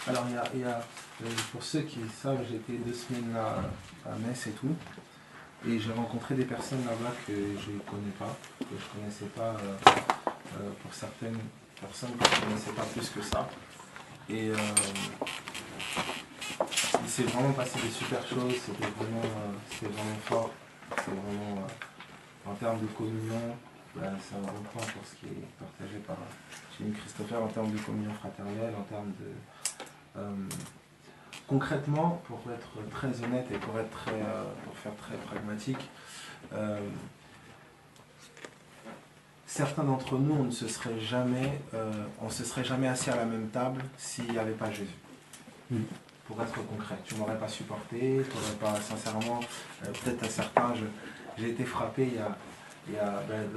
Alors, pour ceux qui savent, j'ai été 2 semaines là à Metz et tout. Et j'ai rencontré des personnes là-bas que je ne connais pas, que je ne connaissais pas, pour certaines personnes que je ne connaissais pas plus que ça. Et il s'est vraiment passé des super choses, c'était vraiment fort. C'est vraiment, en termes de communion, c'est un bon point pour ce qui est partagé par Jimmy Christopher, en termes de communion fraternelle, en termes de... concrètement, pour être très honnête et pour faire très pragmatique, certains d'entre nous, on ne se serait jamais assis à la même table s'il n'y avait pas Jésus. Pour être concret, tu ne m'aurais pas supporté, tu n'aurais pas, sincèrement, peut-être à certains, j'ai été frappé,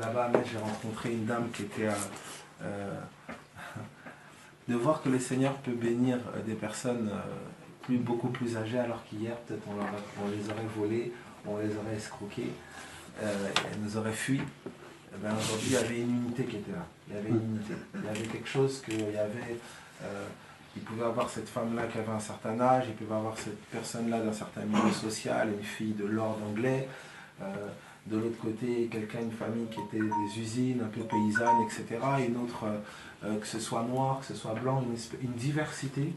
là-bas à Metz, j'ai rencontré une dame qui était de voir que le Seigneur peut bénir des personnes beaucoup plus âgées, alors qu'hier, peut-être on les aurait volées, on les aurait escroquées, elles nous auraient fui. Aujourd'hui, il y avait une unité qui était là. Il y avait une unité. Il y avait quelque chose il pouvait avoir cette femme-là qui avait un certain âge, il pouvait avoir cette personne-là d'un certain milieu social, une fille de lord anglais. De l'autre côté, une famille qui était des usines, un peu paysannes, etc. Et une autre, que ce soit noir, que ce soit blanc, une diversité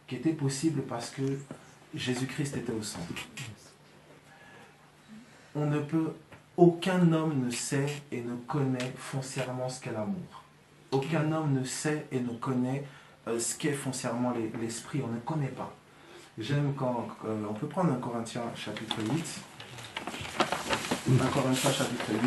qui était possible parce que Jésus-Christ était au centre. Aucun homme ne sait et ne connaît foncièrement ce qu'est l'amour. Aucun homme ne sait et ne connaît ce qu'est foncièrement l'esprit. On ne connaît pas. J'aime quand... on peut prendre 1 Corinthiens chapitre 8. 1 Corinthiens chapitre 8.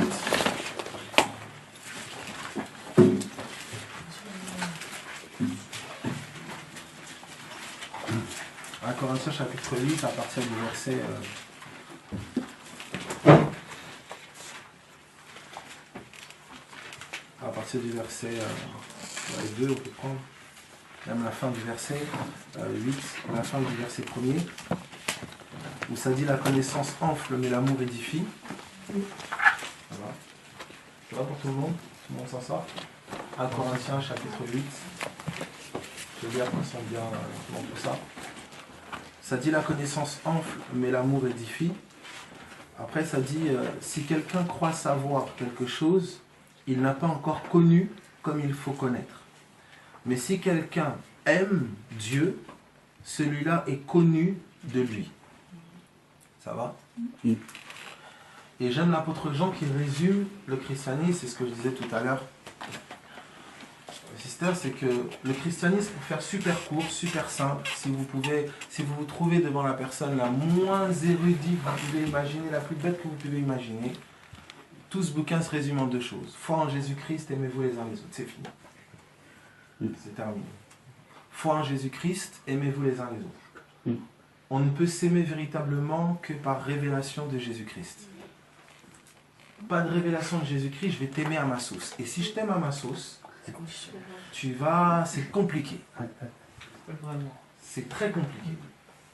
1 Corinthiens chapitre 8 à partir du verset... à partir du verset 2, on peut prendre même la fin du verset 8, la fin du verset 1er, où ça dit la connaissance enfle mais l'amour édifie. Voilà. Ça va pour tout le monde? Tout le monde s'en sort? 1 Corinthiens chapitre 8. Je vais dire qu'on sent bien tout ça. Ça dit la connaissance enfle mais l'amour édifie. Après ça dit si quelqu'un croit savoir quelque chose, il n'a pas encore connu comme il faut connaître. Mais si quelqu'un aime Dieu, celui-là est connu de lui. Ça va? Et j'aime l'apôtre Jean qui résume le christianisme, c'est ce que je disais tout à l'heure. Sister, c'est que le christianisme, pour faire super court, super simple, si vous vous trouvez devant la personne la moins érudite que vous pouvez imaginer, la plus bête que vous pouvez imaginer, tout ce bouquin se résume en 2 choses. Foi en Jésus-Christ, aimez-vous les uns les autres. C'est fini. C'est terminé. Foi en Jésus-Christ, aimez-vous les uns les autres. On ne peut s'aimer véritablement que par révélation de Jésus-Christ. Pas de révélation de Jésus-Christ, je vais t'aimer à ma sauce. Et si je t'aime à ma sauce, c'est compliqué. C'est très compliqué.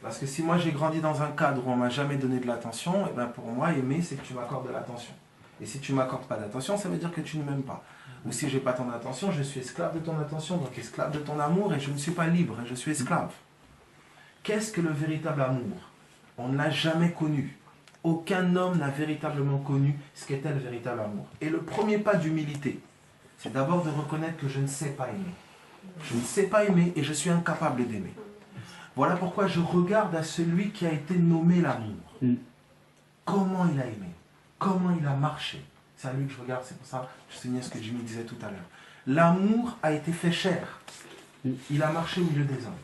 Parce que si moi j'ai grandi dans un cadre où on ne m'a jamais donné de l'attention, et ben pour moi, aimer, c'est que tu m'accordes de l'attention. Et si tu ne m'accordes pas d'attention, ça veut dire que tu ne m'aimes pas. Ou si je n'ai pas ton attention, je suis esclave de ton attention, donc esclave de ton amour, et je ne suis pas libre, et je suis esclave. Qu'est-ce que le véritable amour? On ne l'a jamais connu. Aucun homme n'a véritablement connu ce qu'était le véritable amour. Et le premier pas d'humilité, c'est d'abord de reconnaître que je ne sais pas aimer. Je ne sais pas aimer et je suis incapable d'aimer. Voilà pourquoi je regarde à celui qui a été nommé l'amour. Comment il a aimé? Comment il a marché? C'est à lui que je regarde, c'est pour ça que je soulignais ce que Jimmy disait tout à l'heure. L'amour a été fait chair. Il a marché au milieu des hommes.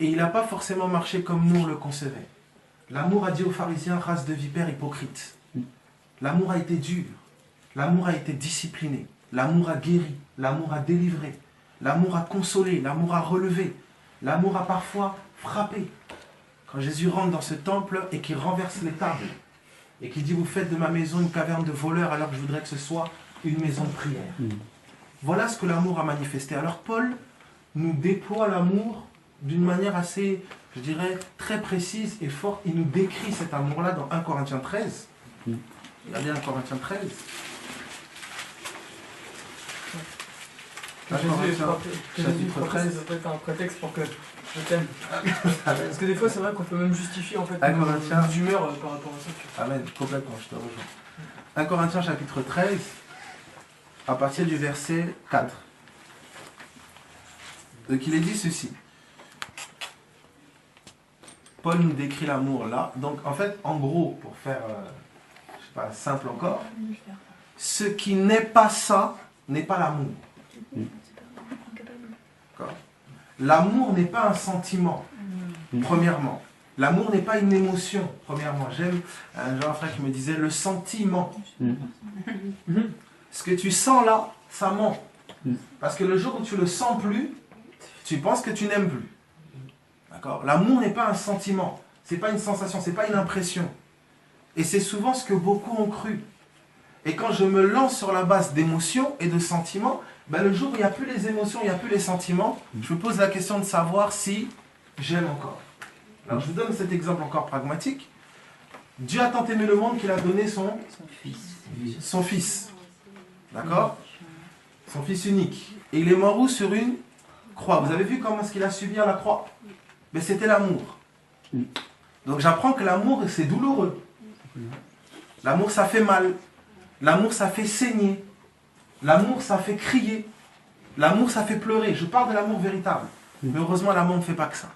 Et il n'a pas forcément marché comme nous on le concevait. L'amour a dit aux pharisiens, race de vipères hypocrites. L'amour a été dur. L'amour a été discipliné. L'amour a guéri. L'amour a délivré. L'amour a consolé. L'amour a relevé. L'amour a parfois frappé. Quand Jésus rentre dans ce temple et qu'il renverse les tables, et qu'il dit, vous faites de ma maison une caverne de voleurs alors que je voudrais que ce soit une maison de prière. Voilà ce que l'amour a manifesté. Alors Paul nous déploie l'amour d'une manière assez, je dirais, très précise et forte. Il nous décrit cet amour-là dans 1 Corinthiens 13. Regardez 1 Corinthiens 13. Chapitre 13. Ça peut être un prétexte pour que je t'aime. Parce que des fois, c'est vrai qu'on peut même justifier en fait nos humeurs par rapport à ça. Amen, complètement, je te rejoins. 1 Corinthiens chapitre 13, à partir du verset 4. Donc il est dit ceci. Paul nous décrit l'amour là. Donc en fait, en gros, pour faire, je sais pas, simple encore, ce qui n'est pas ça n'est pas l'amour. L'amour n'est pas un sentiment, premièrement. L'amour n'est pas une émotion, premièrement. J'aime un jeune frère qui me disait le sentiment. Ce que tu sens là, ça ment. Parce que le jour où tu le sens plus, tu penses que tu n'aimes plus. D'accord ? L'amour n'est pas un sentiment, c'est pas une sensation, c'est pas une impression. Et c'est souvent ce que beaucoup ont cru. Et quand je me lance sur la base d'émotions et de sentiments, ben le jour où il n'y a plus les émotions, il n'y a plus les sentiments, je me pose la question de savoir si j'aime encore. Alors je vous donne cet exemple encore pragmatique. Dieu a tant aimé le monde qu'il a donné son fils. D'accord ? Son fils unique. Et il est mort où ? Sur une croix. Vous avez vu comment est-ce qu'il a subi à la croix ? Mais c'était l'amour. Donc j'apprends que l'amour, c'est douloureux. L'amour, ça fait mal. L'amour, ça fait saigner. L'amour, ça fait crier. L'amour, ça fait pleurer. Je parle de l'amour véritable. Mais heureusement, l'amour ne fait pas que ça.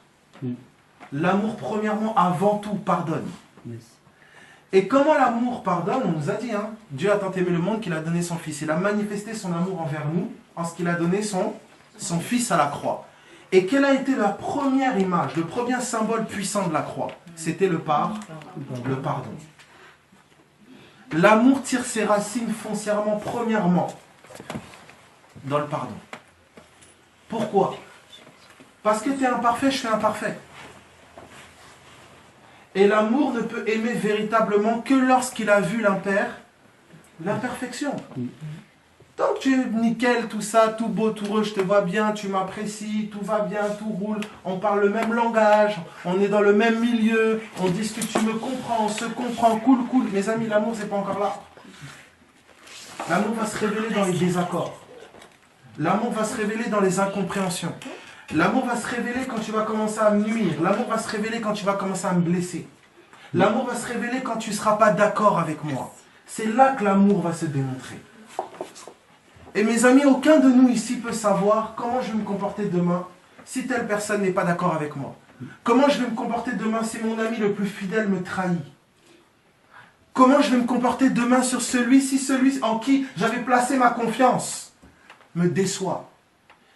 L'amour, premièrement, avant tout, pardonne. Et comment l'amour pardonne ? On nous a dit, Dieu a tant aimé le monde qu'il a donné son Fils. Il a manifesté son amour envers nous en ce qu'il a donné son Fils à la croix. Et quelle a été la première image, le premier symbole puissant de la croix ? C'était le pardon. L'amour tire ses racines foncièrement, premièrement, dans le pardon. Pourquoi ? Parce que tu es imparfait, je suis imparfait. Et l'amour ne peut aimer véritablement que lorsqu'il a vu l'imperfection. Tant que tu es nickel, tout ça, tout beau, tout heureux, je te vois bien, tu m'apprécies, tout va bien, tout roule, on parle le même langage, on est dans le même milieu, on discute, tu me comprends, on se comprend, cool. Mes amis, l'amour, c'est pas encore là. L'amour va se révéler dans les désaccords. L'amour va se révéler dans les incompréhensions. L'amour va se révéler quand tu vas commencer à me nuire. L'amour va se révéler quand tu vas commencer à me blesser. L'amour va se révéler quand tu ne seras pas d'accord avec moi. C'est là que l'amour va se démontrer. Et mes amis, aucun de nous ici peut savoir comment je vais me comporter demain si telle personne n'est pas d'accord avec moi. Comment je vais me comporter demain si mon ami le plus fidèle me trahit. Comment je vais me comporter demain sur celui en qui j'avais placé ma confiance me déçoit.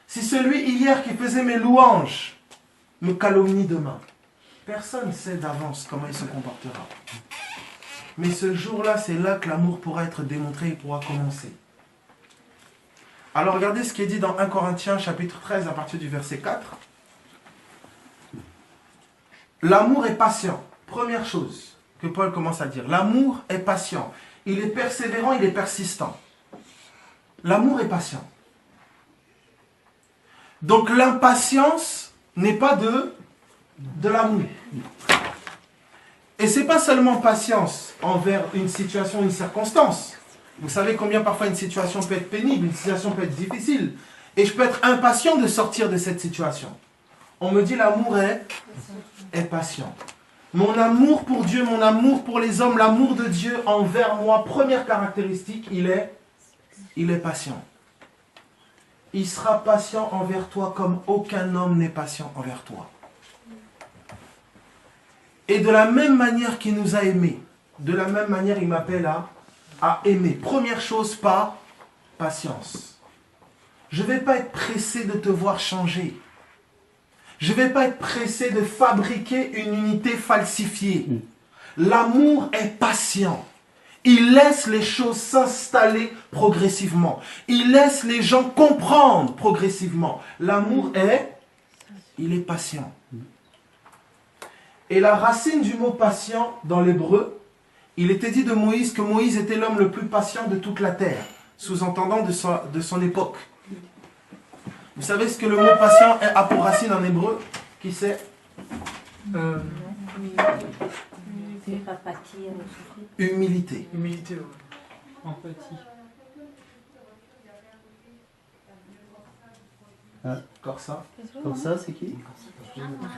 Si celui hier qui faisait mes louanges me calomnie demain. Personne ne sait d'avance comment il se comportera. Mais ce jour-là, c'est là que l'amour pourra être démontré et pourra commencer. Alors regardez ce qui est dit dans 1 Corinthiens chapitre 13 à partir du verset 4. L'amour est patient. Première chose que Paul commence à dire. L'amour est patient. Il est persévérant, il est persistant. L'amour est patient. Donc l'impatience n'est pas de l'amour. Et ce n'est pas seulement patience envers une situation, une circonstance. Vous savez combien parfois une situation peut être pénible, une situation peut être difficile. Et je peux être impatient de sortir de cette situation. On me dit l'amour est patient. Mon amour pour Dieu, mon amour pour les hommes, l'amour de Dieu envers moi, première caractéristique, il est patient. Il sera patient envers toi comme aucun homme n'est patient envers toi. Et de la même manière qu'il nous a aimés, de la même manière il m'appelle à aimer. Première chose, pas patience. Je ne vais pas être pressé de te voir changer. Je ne vais pas être pressé de fabriquer une unité falsifiée. L'amour est patient. Il laisse les choses s'installer progressivement. Il laisse les gens comprendre progressivement. L'amour il est patient. Et la racine du mot patient dans l'hébreu, il était dit de Moïse que Moïse était l'homme le plus patient de toute la terre, sous-entendant de son époque. Vous savez ce que le mot patient a pour racine en hébreu? Qui sait? Humilité. Humilité, ouais. Empathie. Corsa. Corsa, c'est qui? Je vais aller voir.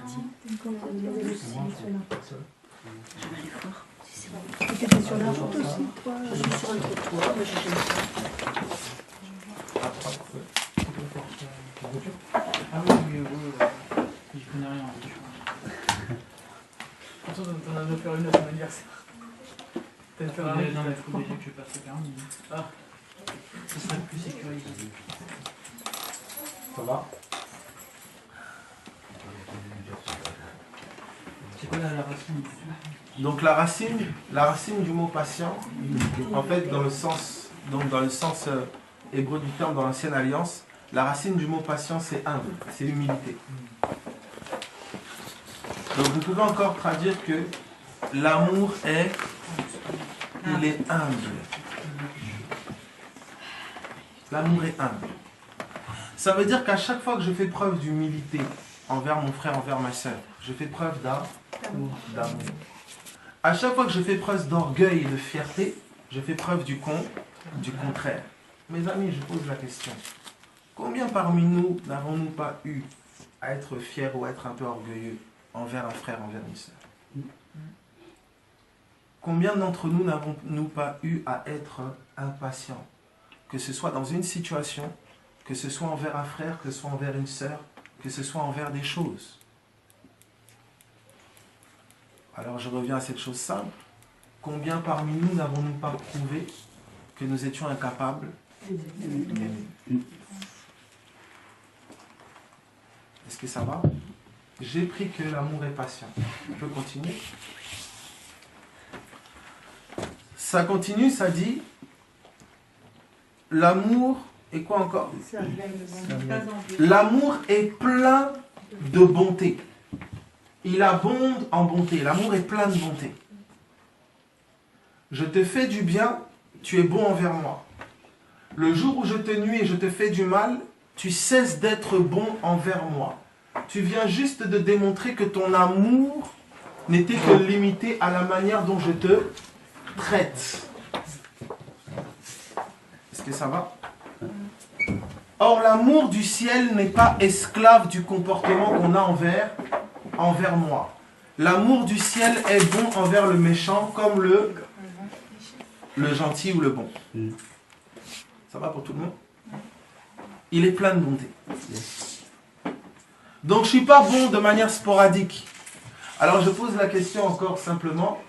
Si c'est bon. Tu étais sur la route aussi, toi? Je suis sur un trottoir, mais j'ai jamais Ah oui, je connais rien en voiture. Pourtant, t'en as offert une à ton anniversaire. T'as offert un? Non, mais il faut déjà que je passe le permis. Ah, ce serait plus sécurisé. Ça va? C'est quoi la racine? Donc la racine du mot patient, en fait dans le sens hébreu du terme dans l'ancienne alliance, la racine du mot patient c'est humble, c'est humilité. Donc vous pouvez encore traduire que l'amour il est humble. L'amour est humble. Ça veut dire qu'à chaque fois que je fais preuve d'humilité envers mon frère, envers ma soeur, je fais preuve d'amour. À chaque fois que je fais preuve d'orgueil et de fierté, je fais preuve du contraire. Mes amis, je pose la question. Combien parmi nous n'avons-nous pas eu à être fiers ou à être un peu orgueilleux envers un frère, envers une sœur? Combien d'entre nous n'avons-nous pas eu à être impatients? Que ce soit dans une situation, que ce soit envers un frère, que ce soit envers une sœur, que ce soit envers des choses. Alors je reviens à cette chose simple. Combien parmi nous n'avons-nous pas prouvé que nous étions incapables d'aimer? Est-ce que ça va? J'ai pris que l'amour est patient. On peut continuer? Ça continue, ça dit l'amour est quoi encore? L'amour est plein de bonté. Il abonde en bonté. L'amour est plein de bonté. Je te fais du bien, tu es bon envers moi. Le jour où je te nuis et je te fais du mal, tu cesses d'être bon envers moi. Tu viens juste de démontrer que ton amour n'était que limité à la manière dont je te traite. Est-ce que ça va? Or, l'amour du ciel n'est pas esclave du comportement qu'on a envers moi. L'amour du ciel est bon envers le méchant comme le gentil ou le bon. Ça va pour tout le monde? Il est plein de bonté. Donc je ne suis pas bon de manière sporadique. Alors je pose la question encore simplement.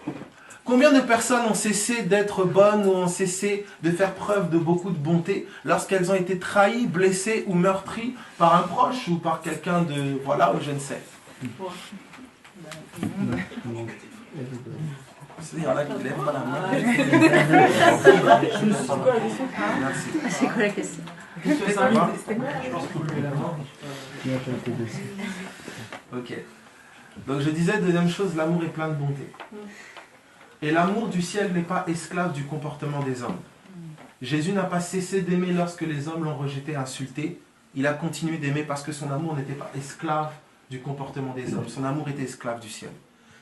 Combien de personnes ont cessé d'être bonnes ou ont cessé de faire preuve de beaucoup de bonté lorsqu'elles ont été trahies, blessées ou meurtries par un proche ou par quelqu'un de... Voilà, ou je ne sais. Il y en a qui lèvent pas la main. Merci. C'est quoi la question? Je pense qu'on peut la main. Ok. Donc je disais, deuxième chose, l'amour est plein de bonté. Et l'amour du ciel n'est pas esclave du comportement des hommes. Jésus n'a pas cessé d'aimer lorsque les hommes l'ont rejeté, insulté. Il a continué d'aimer parce que son amour n'était pas esclave du comportement des hommes. Son amour était esclave du ciel.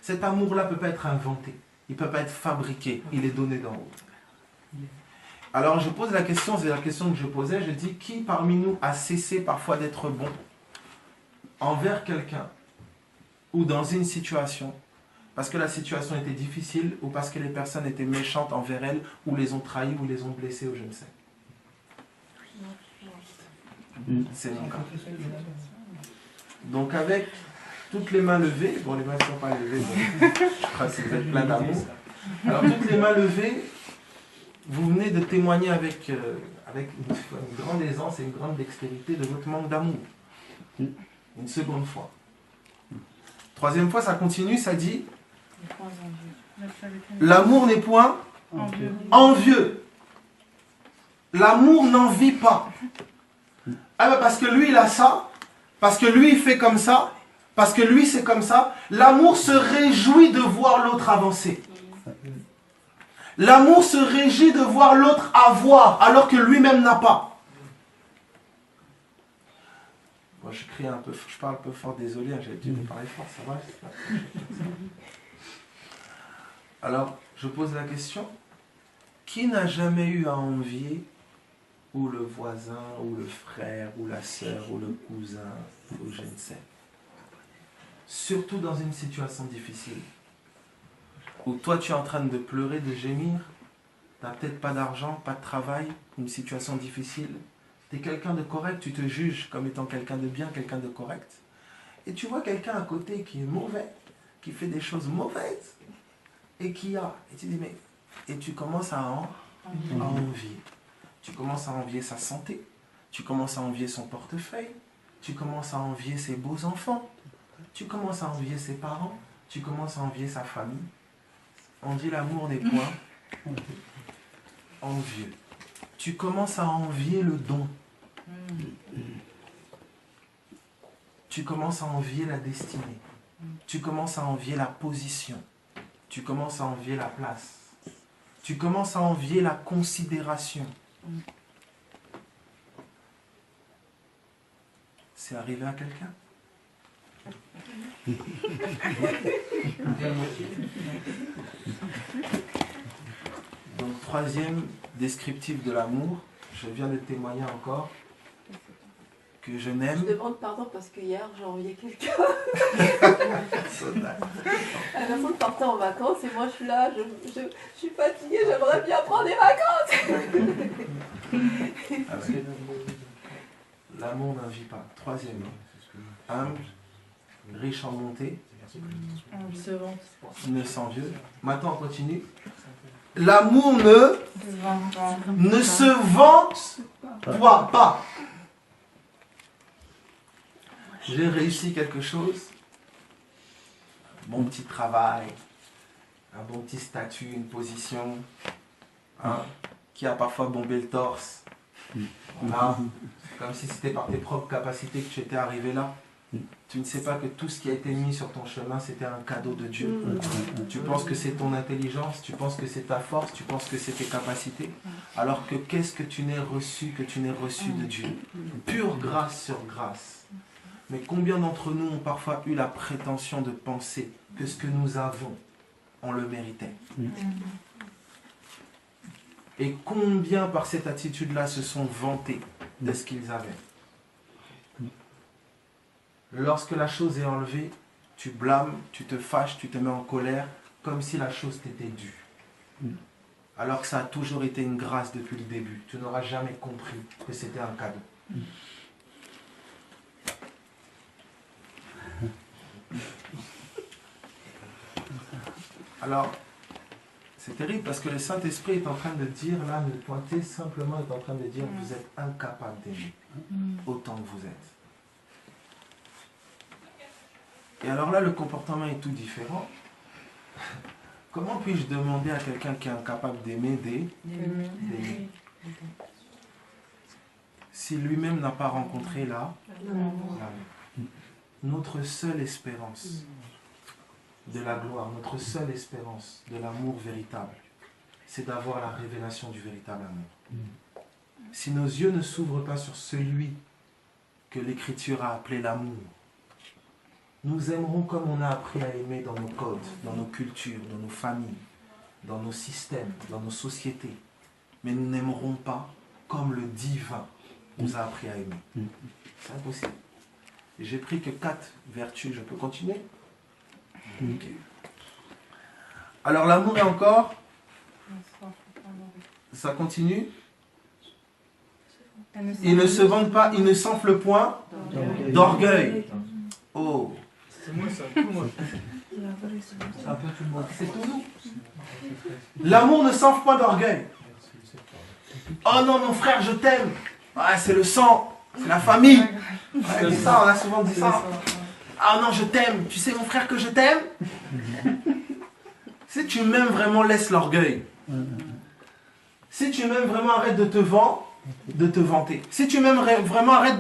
Cet amour-là ne peut pas être inventé. Il ne peut pas être fabriqué. Il est donné d'en haut. Alors je pose la question, c'est la question que je posais. Je dis, qui parmi nous a cessé parfois d'être bon envers quelqu'un ou dans une situation parce que la situation était difficile ou parce que les personnes étaient méchantes envers elles ou les ont trahis ou les ont blessés ou je ne sais. C'est mon cas. Donc avec toutes les mains levées, bon les mains ne sont pas levées, donc je crois que vous êtes plein d'amour. Alors toutes les mains levées, vous venez de témoigner avec une grande aisance et une grande dextérité de votre manque d'amour. Une seconde fois. Troisième fois, ça continue, ça dit l'amour n'est point envieux. L'amour n'envie pas. Ah ben parce que lui il a ça, parce que lui il fait comme ça, parce que lui c'est comme ça. L'amour se réjouit de voir l'autre avancer. L'amour se réjouit de voir l'autre avoir alors que lui-même n'a pas. Bon, je crie un peu, je parle un peu fort, désolé, j'ai dû parler fort, ça va. Alors, je pose la question, qui n'a jamais eu à envier ou le voisin, ou le frère, ou la sœur, ou le cousin, ou je ne sais. Surtout dans une situation difficile, où toi tu es en train de pleurer, de gémir, tu n'as peut-être pas d'argent, pas de travail, une situation difficile, tu es quelqu'un de correct, tu te juges comme étant quelqu'un de bien, quelqu'un de correct, et tu vois quelqu'un à côté qui est mauvais, qui fait des choses mauvaises, et qui a, et tu dis mais, et tu commences à envier. Tu commences à envier sa santé, tu commences à envier son portefeuille, tu commences à envier ses beaux enfants, tu commences à envier ses parents, tu commences à envier sa famille. On dit l'amour n'est point envieux. Tu commences à envier le don. Tu commences à envier la destinée. Tu commences à envier la position. Tu commences à envier la place. Tu commences à envier la considération. C'est arrivé à quelqu'un? Donc, troisième descriptif de l'amour, je viens de témoigner encore que je n'aime. Je demande pardon parce que hier j'ai envoyé quelqu'un. La personne partait en vacances et moi je suis là, je suis fatiguée, j'aimerais bien prendre des vacances. L'amour n'envie pas. Troisième, humble, riche en bonté, ne s'envieux. Maintenant on continue. L'amour ne se vante pas. J'ai réussi quelque chose, un bon petit travail, un bon petit statut, une position, hein, qui a parfois bombé le torse. Là, comme si c'était par tes propres capacités que tu étais arrivé là. Tu ne sais pas que tout ce qui a été mis sur ton chemin, c'était un cadeau de Dieu. Tu penses que c'est ton intelligence, tu penses que c'est ta force, tu penses que c'est tes capacités. Alors que qu'est-ce que tu n'es reçu de Dieu? Pure grâce sur grâce. Mais combien d'entre nous ont parfois eu la prétention de penser que ce que nous avons, on le méritait? Et combien par cette attitude-là se sont vantés de ce qu'ils avaient? Lorsque la chose est enlevée, tu blâmes, tu te fâches, tu te mets en colère, comme si la chose t'était due. Alors que ça a toujours été une grâce depuis le début. Tu n'auras jamais compris que c'était un cadeau. Alors, c'est terrible parce que le Saint-Esprit est en train de dire, là, de pointer simplement, est en train de dire, vous êtes incapable d'aimer autant que vous êtes. Et alors là, le comportement est tout différent. Comment puis-je demander à quelqu'un qui est incapable d'aimer d'aimer si lui-même n'a pas rencontré l'amour? Notre seule espérance de la gloire, notre seule espérance de l'amour véritable, c'est d'avoir la révélation du véritable amour. Si nos yeux ne s'ouvrent pas sur celui que l'Écriture a appelé l'amour, nous aimerons comme on a appris à aimer dans nos codes, dans nos cultures, dans nos familles, dans nos systèmes, dans nos sociétés. Mais nous n'aimerons pas comme le divin nous a appris à aimer. C'est impossible. J'ai pris que 4 vertus. Je peux continuer? Okay. Alors l'amour est encore? Ça continue? Il ne se vante pas, il ne s'enfle point d'orgueil. Oh! C'est moi ça, tout moi. C'est un peu tout le monde. C'est tout nous. L'amour ne s'enfle point d'orgueil. Oh non, mon frère, je t'aime. Ah, c'est le sang, c'est la famille. Ouais, dit ça, on a souvent dit ça. Ah non, je t'aime. Tu sais, mon frère, que je t'aime. Si tu m'aimes vraiment, laisse l'orgueil. Si tu m'aimes vraiment, arrête de te vanter. Si tu m'aimes vraiment, arrête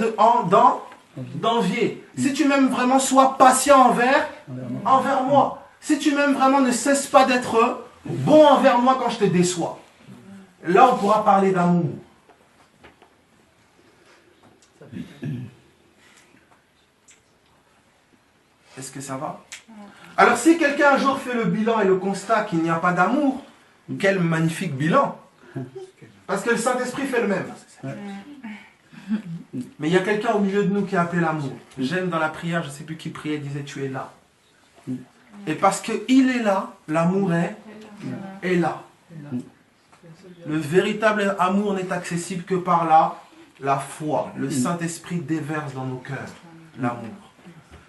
d'envier. Si tu m'aimes vraiment, sois patient envers moi. Si tu m'aimes vraiment, ne cesse pas d'être bon envers moi quand je te déçois. Là, on pourra parler d'amour. Est-ce que ça va? Alors, si quelqu'un un jour fait le bilan et le constat qu'il n'y a pas d'amour, quel magnifique bilan! Parce que le Saint-Esprit fait le même. Mais il y a quelqu'un au milieu de nous qui a appelé l'amour. J'aime dans la prière, je ne sais plus qui priait, disait tu es là. Et parce qu'il est là, l'amour est là. Le véritable amour n'est accessible que par la foi. Le Saint-Esprit déverse dans nos cœurs l'amour.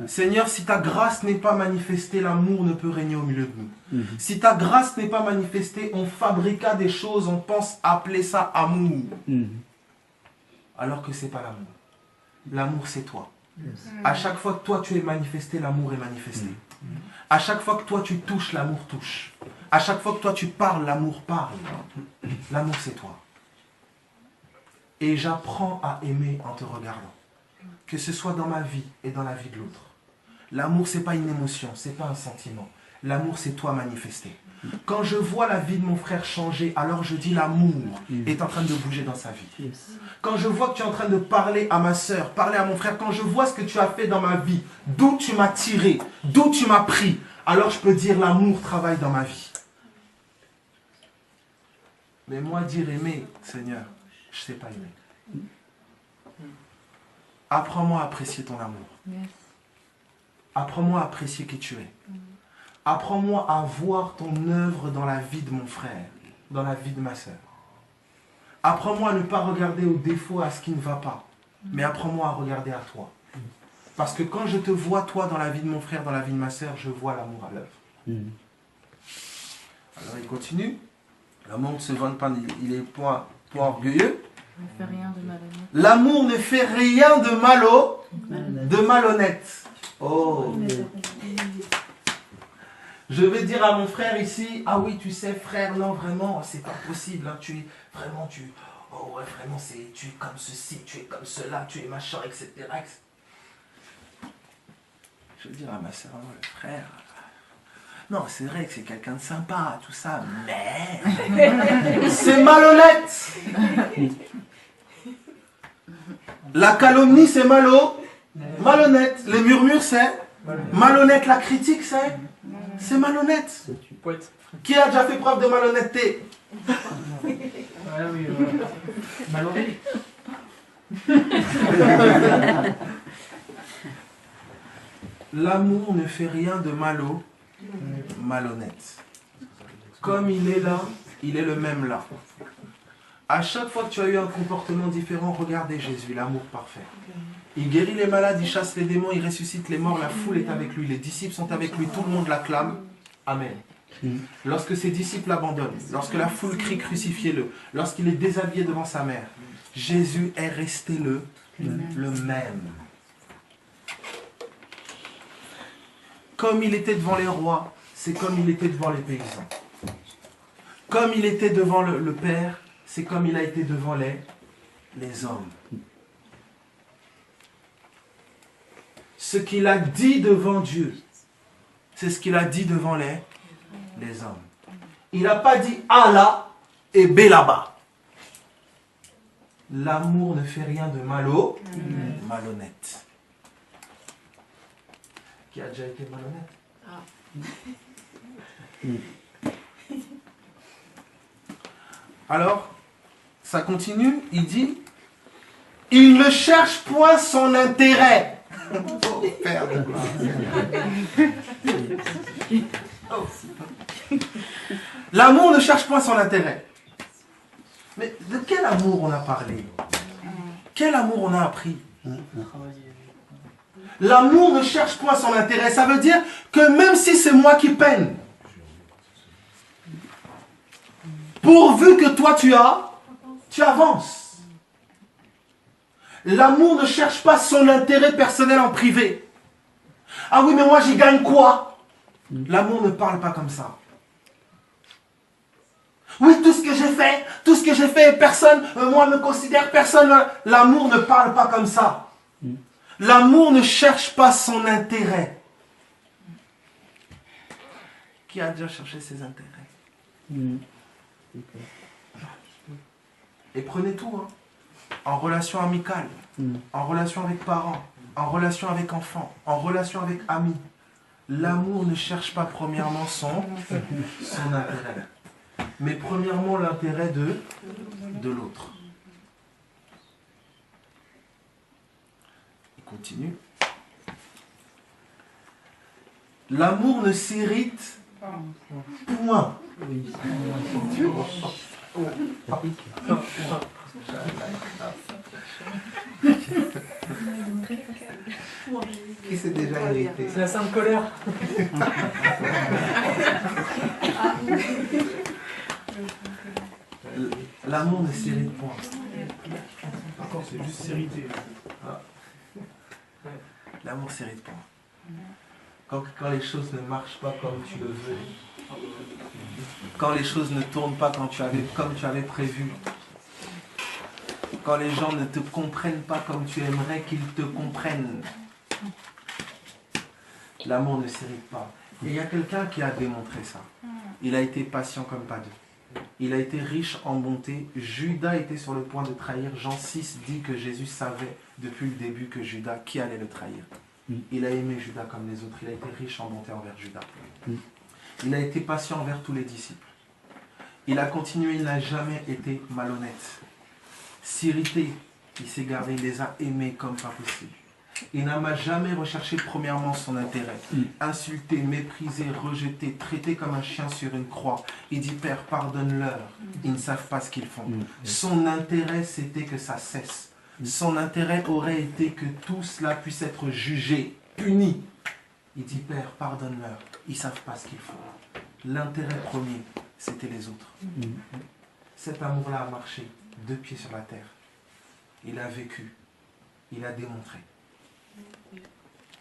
Seigneur, si ta grâce n'est pas manifestée, l'amour ne peut régner au milieu de nous. Si ta grâce n'est pas manifestée, on fabriqua des choses, on pense appeler ça amour. Alors que ce n'est pas l'amour. L'amour, c'est toi. À chaque fois que toi tu es manifesté, l'amour est manifesté. À chaque fois que toi tu touches, l'amour touche. À chaque fois que toi tu parles, l'amour parle. L'amour, c'est toi. Et j'apprends à aimer en te regardant. Que ce soit dans ma vie et dans la vie de l'autre. L'amour, ce n'est pas une émotion, ce n'est pas un sentiment. L'amour, c'est toi manifesté. Quand je vois la vie de mon frère changer, alors je dis l'amour est en train de bouger dans sa vie. Quand je vois que tu es en train de parler à ma soeur, parler à mon frère, quand je vois ce que tu as fait dans ma vie, d'où tu m'as tiré, d'où tu m'as pris, alors je peux dire l'amour travaille dans ma vie. Mais moi, dire aimer, Seigneur, je ne sais pas aimer. Apprends-moi à apprécier ton amour. Apprends-moi à apprécier qui tu es. Apprends-moi à voir ton œuvre dans la vie de mon frère, dans la vie de ma soeur. Apprends-moi à ne pas regarder aux défauts, à ce qui ne va pas, mais apprends-moi à regarder à toi. Parce que quand je te vois, toi, dans la vie de mon frère, dans la vie de ma soeur, je vois l'amour à l'œuvre. Alors il continue. L'amour ne se vante pas, il est point orgueilleux. L'amour ne fait rien de malhonnête. Oh. Je vais dire à mon frère ici, ah oui, tu sais, frère, non, vraiment, c'est pas possible, hein, oh ouais, vraiment, tu es comme ceci, tu es comme cela, tu es machin, etc. Je vais dire à ma soeur, oh, le frère, non, c'est vrai que c'est quelqu'un de sympa, tout ça, mais c'est malhonnête. La calomnie, c'est malhonnête. Les murmures, c'est malhonnête. La critique, c'est malhonnête. Qui a déjà fait preuve de malhonnêteté? Malhonnête. L'amour ne fait rien de malhonnête. Comme il est là, il est le même là. À chaque fois que tu as eu un comportement différent, regardez Jésus, l'amour parfait. Il guérit les malades, il chasse les démons, il ressuscite les morts, la foule est avec lui, les disciples sont avec lui, tout le monde l'acclame. Amen. Lorsque ses disciples l'abandonnent, lorsque la foule crie crucifiez-le, lorsqu'il est déshabillé devant sa mère, Jésus est resté le même. Comme il était devant les rois, c'est comme il était devant les paysans. Comme il était devant le Père, c'est comme il a été devant les hommes. Ce qu'il a dit devant Dieu, c'est ce qu'il a dit devant les hommes. Il n'a pas dit A là et B là-bas. L'amour ne fait rien de malhonnête. Qui a déjà été malhonnête? Alors, ça continue, il dit, il ne cherche point son intérêt. Oh, Père de gloire. L'amour ne cherche point son intérêt. Mais de quel amour on a parlé? Quel amour on a appris? L'amour ne cherche point son intérêt. Ça veut dire que même si c'est moi qui peine, pourvu que toi tu avances. L'amour ne cherche pas son intérêt personnel en privé. Ah oui, mais moi j'y gagne quoi? L'amour ne parle pas comme ça. Oui, tout ce que j'ai fait, personne, moi me considère personne. L'amour ne parle pas comme ça. L'amour ne cherche pas son intérêt. Qui a déjà cherché ses intérêts? Et prenez tout, hein. En relation amicale, en relation avec parents, en relation avec enfants, en relation avec amis. L'amour ne cherche pas premièrement son intérêt. mais premièrement l'intérêt de l'autre. Il continue. L'amour ne s'hérite point. Qui s'est déjà irrité? C'est la sainte colère. L'amour ne s'irrite point. Encore, c'est juste s'irriter. L'amour s'irrite point. Quand les choses ne marchent pas comme tu le veux, quand les choses ne tournent pas comme tu avais prévu, quand les gens ne te comprennent pas comme tu aimerais qu'ils te comprennent, l'amour ne s'irrite pas. Et il y a quelqu'un qui a démontré ça. Il a été patient comme pas deux. Il a été riche en bonté. Judas était sur le point de trahir. Jean 6 dit que Jésus savait depuis le début que Judas, qui allait le trahir. Il a aimé Judas comme les autres. Il a été riche en bonté envers Judas. Il a été patient envers tous les disciples. Il a continué, il n'a jamais été malhonnête. S'irriter, il s'est gardé, il les a aimés comme pas possible. Il n'a jamais recherché premièrement son intérêt. Insulté, méprisé, rejeté, traité comme un chien sur une croix. Il dit, Père, pardonne-leur. Ils ne savent pas ce qu'ils font. Son intérêt, c'était que ça cesse. Son intérêt aurait été que tout cela puisse être jugé, puni. Il dit, Père, pardonne-leur. Ils ne savent pas ce qu'ils font. L'intérêt premier, c'était les autres. Cet amour-là a marché 2 pieds sur la terre. Il a vécu. Il a démontré.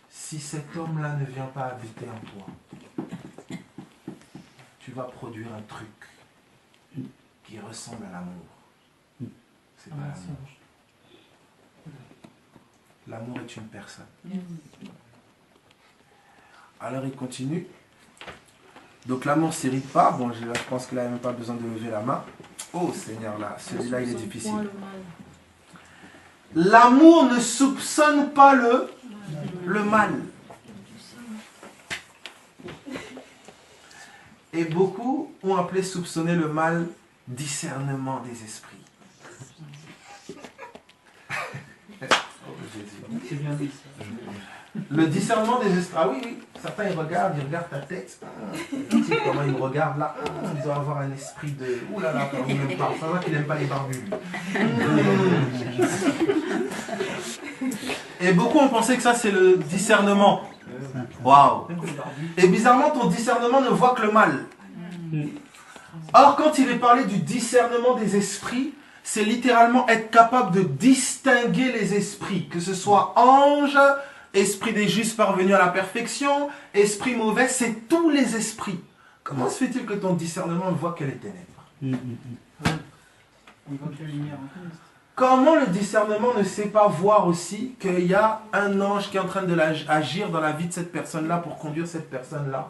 Si cet homme-là ne vient pas habiter en toi, tu vas produire un truc qui ressemble à l'amour. C'est pas l'amour. L'amour est une personne. Alors il continue. Donc l'amour ne s'irrite pas. Bon, je pense qu'il n'a même pas besoin de lever la main. Oh Seigneur, là, celui-là il est difficile. L'amour ne soupçonne pas le mal. Et beaucoup ont appelé soupçonner le mal discernement des esprits. C'est bien dit. Le discernement des esprits. Ah oui, oui. Certains ils regardent ta tête. Tu sais comment ils me regardent là. Ils doivent avoir un esprit de. Ouh là là, quand il me parle. Ça va qu'il n'aime pas les barbus. Et beaucoup ont pensé que ça c'est le discernement. Waouh. Et bizarrement, ton discernement ne voit que le mal. Or, quand il est parlé du discernement des esprits, c'est littéralement être capable de distinguer les esprits, que ce soit ange, esprit des justes parvenus à la perfection, esprit mauvais, c'est tous les esprits. Comment se fait-il que ton discernement ne voit que les ténèbres? Comment le discernement ne sait pas voir aussi qu'il y a un ange qui est en train d'agir dans la vie de cette personne-là pour conduire cette personne-là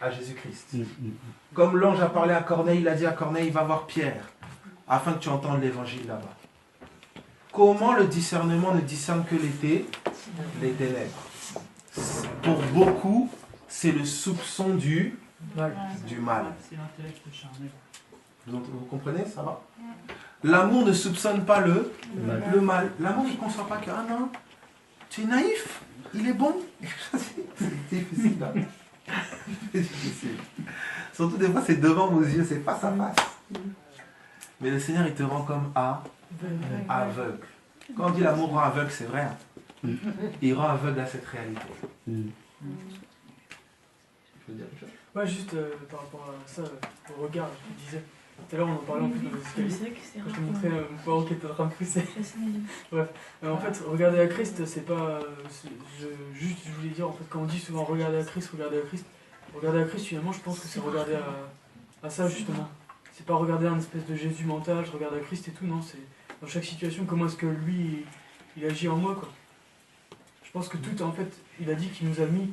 à Jésus-Christ? Comme l'ange a parlé à Corneille, il a dit à Corneille, va voir Pierre, afin que tu entendes l'évangile là-bas. Comment le discernement ne discerne que les ténèbres? Pour beaucoup, c'est le soupçon du mal. C'est l'intellect charnel. Vous comprenez, ça va? L'amour ne soupçonne pas le mal. L'amour, il ne conçoit pas que, ah non, tu es naïf, il est bon. C'est difficile. Hein? C'est difficile. Surtout des fois, c'est devant vos yeux, c'est face à face. Mais le Seigneur, il te rend comme aveugle. Quand on dit l'amour rend aveugle, c'est vrai. Hein? Il rend aveugle à cette réalité. Je veux dire quelque chose? Ouais, juste par rapport à ça, au regard, je te disais. Tout à l'heure, on en parlait en plus dans les escaliers. Quand je te montrais mon poireau qui était en train de pousser. Bref, en fait, regarder à Christ, c'est pas. Juste, je voulais dire, en fait, quand on dit souvent regarder à Christ, finalement, je pense que c'est regarder à ça, justement. C'est pas regarder un espèce de Jésus mental, je regarde à Christ et tout, non, c'est dans chaque situation, comment est-ce que lui, il agit en moi, quoi. Je pense que tout, en fait, il a dit qu'il nous a mis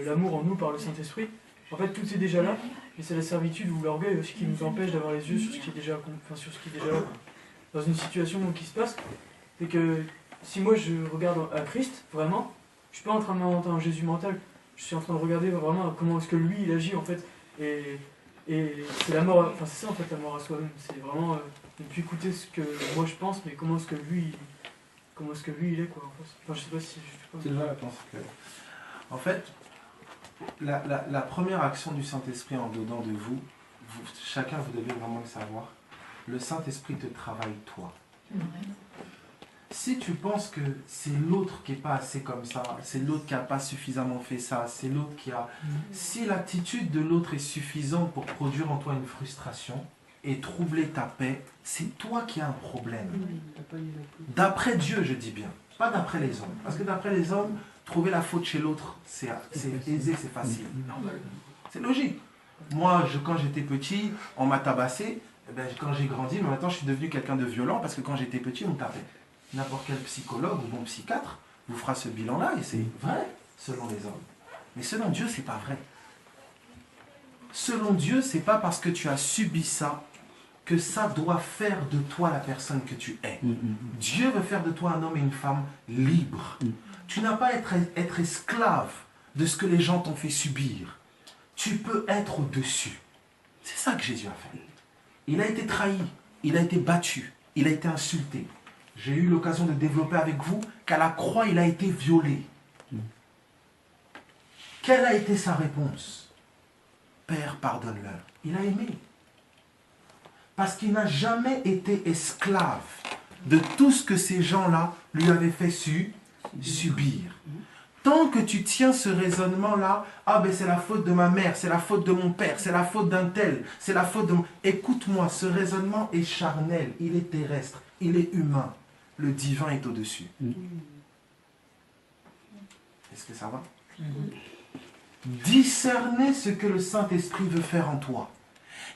l'amour en nous par le Saint-Esprit. En fait, tout est déjà là, mais c'est la servitude ou l'orgueil aussi qui nous empêche d'avoir les yeux sur ce qui est déjà, là. Dans une situation qui se passe, c'est que si moi je regarde à Christ, vraiment, je suis pas en train de m'inventer un Jésus mental, je suis en train de regarder vraiment comment est-ce que lui il agit en fait. Et Et c'est la mort, enfin c'est ça en fait la mort à soi-même, c'est vraiment ne plus écouter ce que moi je pense, mais comment est-ce que lui il est quoi en fait. Enfin je sais pas si je C'est vrai, je pense que... En fait, la première action du Saint-Esprit en dedans de vous, chacun vous devez vraiment le savoir, le Saint-Esprit te travaille toi. Si tu penses que c'est l'autre qui n'est pas assez comme ça, c'est l'autre qui n'a pas suffisamment fait ça, c'est l'autre qui a... Si l'attitude de l'autre est suffisante pour produire en toi une frustration et troubler ta paix, c'est toi qui as un problème. D'après Dieu, je dis bien, pas d'après les hommes. Parce que d'après les hommes, trouver la faute chez l'autre, c'est aisé, c'est facile. C'est logique. Moi, quand j'étais petit, on m'a tabassé. Eh bien, quand j'ai grandi, mais maintenant je suis devenu quelqu'un de violent parce que quand j'étais petit, on me tapait. N'importe quel psychologue ou bon psychiatre vous fera ce bilan-là et c'est vrai selon les hommes. Mais selon Dieu, c'est pas vrai. Selon Dieu, c'est pas parce que tu as subi ça que ça doit faire de toi la personne que tu es. Dieu veut faire de toi un homme et une femme libres. Tu n'as pas à être esclave de ce que les gens t'ont fait subir. Tu peux être au-dessus. C'est ça que Jésus a fait. Il a été trahi, il a été battu, il a été insulté. J'ai eu l'occasion de développer avec vous qu'à la croix, il a été violé. Quelle a été sa réponse? Père, pardonne-leur. Il a aimé. Parce qu'il n'a jamais été esclave de tout ce que ces gens-là lui avaient fait subir. Tant que tu tiens ce raisonnement-là, ah ben c'est la faute de ma mère, c'est la faute de mon père, c'est la faute d'un tel, c'est la faute de... Écoute-moi, ce raisonnement est charnel, il est terrestre, il est humain. Le divin est au-dessus. Est-ce que ça va? Discerner ce que le Saint-Esprit veut faire en toi.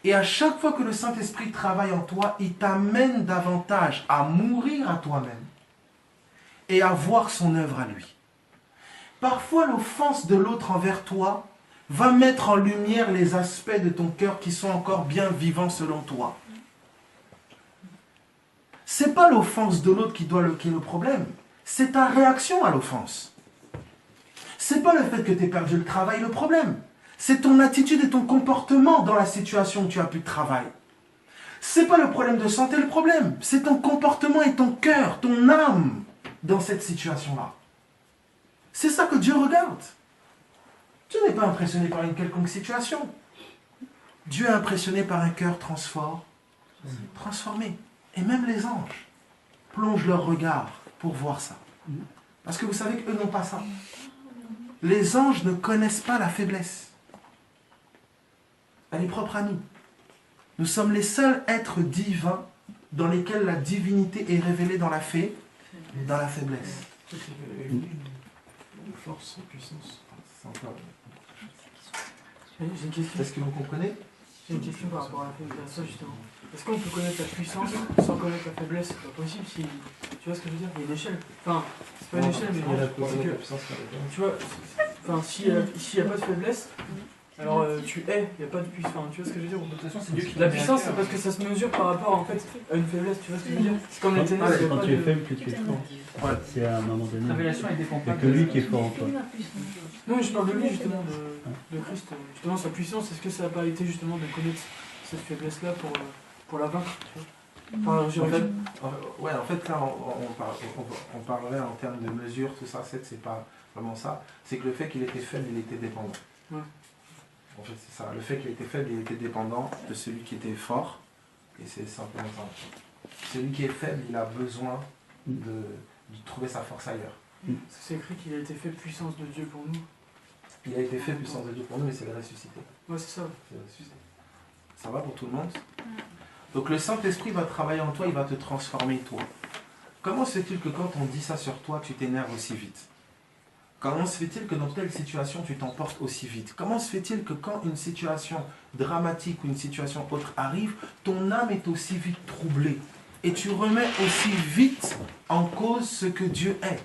Et à chaque fois que le Saint-Esprit travaille en toi, il t'amène davantage à mourir à toi-même et à voir son œuvre à lui. Parfois, l'offense de l'autre envers toi va mettre en lumière les aspects de ton cœur qui sont encore bien vivants selon toi. C'est pas l'offense de l'autre qui est le problème, c'est ta réaction à l'offense. C'est pas le fait que tu aies perdu le travail le problème. C'est ton attitude et ton comportement dans la situation où tu as plus de travail. C'est pas le problème de santé le problème, c'est ton comportement et ton cœur, ton âme dans cette situation-là. C'est ça que Dieu regarde. Dieu n'est pas impressionné par une quelconque situation. Dieu est impressionné par un cœur transformé. Et même les anges plongent leur regard pour voir ça. Parce que vous savez qu'eux n'ont pas ça. Les anges ne connaissent pas la faiblesse. Elle est propre à nous. Nous sommes les seuls êtres divins dans lesquels la divinité est révélée dans la faiblesse. Force et puissance. J'ai une question. Est-ce que vous comprenez? J'ai une question par rapport à ça justement. Est-ce qu'on peut connaître la puissance sans connaître la faiblesse? C'est pas possible si... Tu vois ce que je veux dire? Il y a une échelle. Enfin, c'est pas une échelle, mais c'est que... Tu vois, enfin, s'il n'y a pas de faiblesse, alors tu es, il n'y a pas de puissance. Enfin, tu vois ce que je veux dire? De toute façon, c'est Dieu qui... La puissance, c'est parce que ça se mesure par rapport en fait à une faiblesse. Tu vois ce que je veux dire? C'est comme les ténèbres. C'est quand tu es faible que tu es fort. C'est à un moment donné. La révélation, elle dépend Il n'y a que lui qui est fort en toi. Non, mais je parle de lui justement, de Christ. Justement, sa puissance, est-ce que ça n'a pas été justement de connaître cette faiblesse-là pour la vaincre, tu vois? Enfin, en fait, là, on parlerait en termes de mesure, tout ça, c'est pas vraiment ça. C'est que le fait qu'il était faible, il était dépendant. Ouais. En fait, c'est ça. Le fait qu'il était faible, il était dépendant de celui qui était fort. Et c'est simplement ça. Celui qui est faible, il a besoin de trouver sa force ailleurs. C'est écrit qu'il a été fait puissance de Dieu pour nous. Il a été fait puissance de Dieu pour nous, mais c'est le ressuscité. Ouais, c'est ça. C'est le ressuscité. Ça va pour tout le monde? Donc le Saint-Esprit va travailler en toi, il va te transformer toi. Comment se fait-il que quand on dit ça sur toi, tu t'énerves aussi vite? Comment se fait-il que dans telle situation, tu t'emportes aussi vite? Comment se fait-il que quand une situation dramatique ou une situation autre arrive, ton âme est aussi vite troublée? Et tu remets aussi vite en cause ce que Dieu est.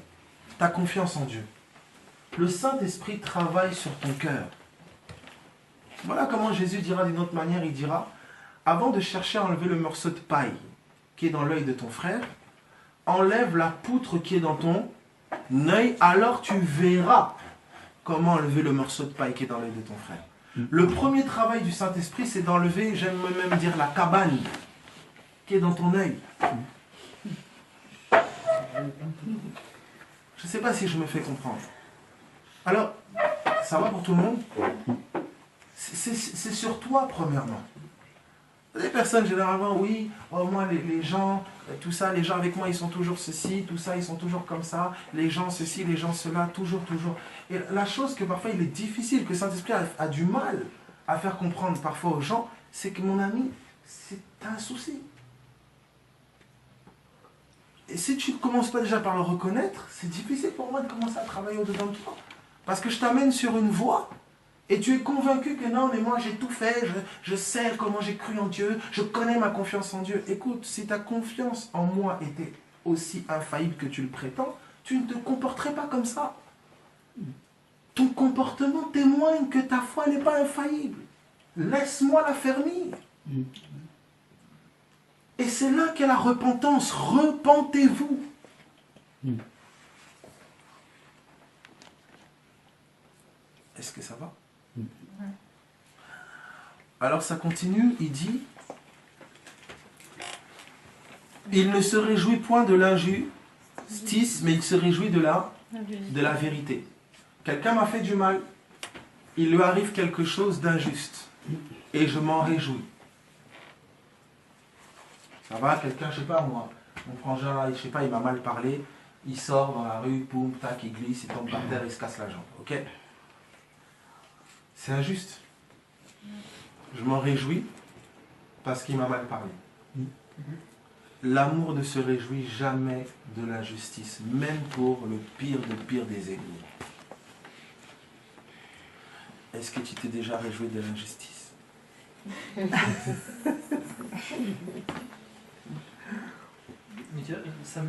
Ta confiance en Dieu. Le Saint-Esprit travaille sur ton cœur. Voilà comment Jésus dira d'une autre manière, il dira, avant de chercher à enlever le morceau de paille qui est dans l'œil de ton frère, enlève la poutre qui est dans ton œil, alors tu verras comment enlever le morceau de paille qui est dans l'œil de ton frère. Le premier travail du Saint-Esprit, c'est d'enlever, j'aime même dire, la cabane qui est dans ton œil. Je ne sais pas si je me fais comprendre. Alors, ça va pour tout le monde? C'est sur toi, premièrement. Les personnes, généralement, oui, oh, moi, les gens, tout ça, les gens avec moi, ils sont toujours ceci, tout ça, ils sont toujours comme ça, les gens ceci, les gens cela, toujours. Et la chose que parfois il est difficile, que Saint-Esprit a du mal à faire comprendre parfois aux gens, c'est que mon ami, c'est un souci. Et si tu ne commences pas déjà par le reconnaître, c'est difficile pour moi de commencer à travailler au-dedans de toi. Parce que je t'amène sur une voie, et tu es convaincu que non, mais moi j'ai tout fait, je sais comment j'ai cru en Dieu, je connais ma confiance en Dieu. Écoute, si ta confiance en moi était aussi infaillible que tu le prétends, tu ne te comporterais pas comme ça. Ton comportement témoigne que ta foi n'est pas infaillible. Laisse-moi la fermir. Et c'est là qu'est la repentance. Repentez-vous. Est-ce que ça va? Alors ça continue, il dit, il ne se réjouit point de l'injustice, mais il se réjouit de la vérité. Quelqu'un m'a fait du mal, il lui arrive quelque chose d'injuste, et je m'en réjouis. Ça va, quelqu'un, je sais pas moi, mon frangin là, je sais pas, il m'a mal parlé, il sort dans la rue, poum, tac, il glisse, il tombe par terre, il se casse la jambe, ok? C'est injuste. Je m'en réjouis parce qu'il m'a mal parlé. L'amour ne se réjouit jamais de l'injustice, même pour le pire des ennemis. Est-ce que tu t'es déjà réjoui de l'injustice? Mais tu vois, ça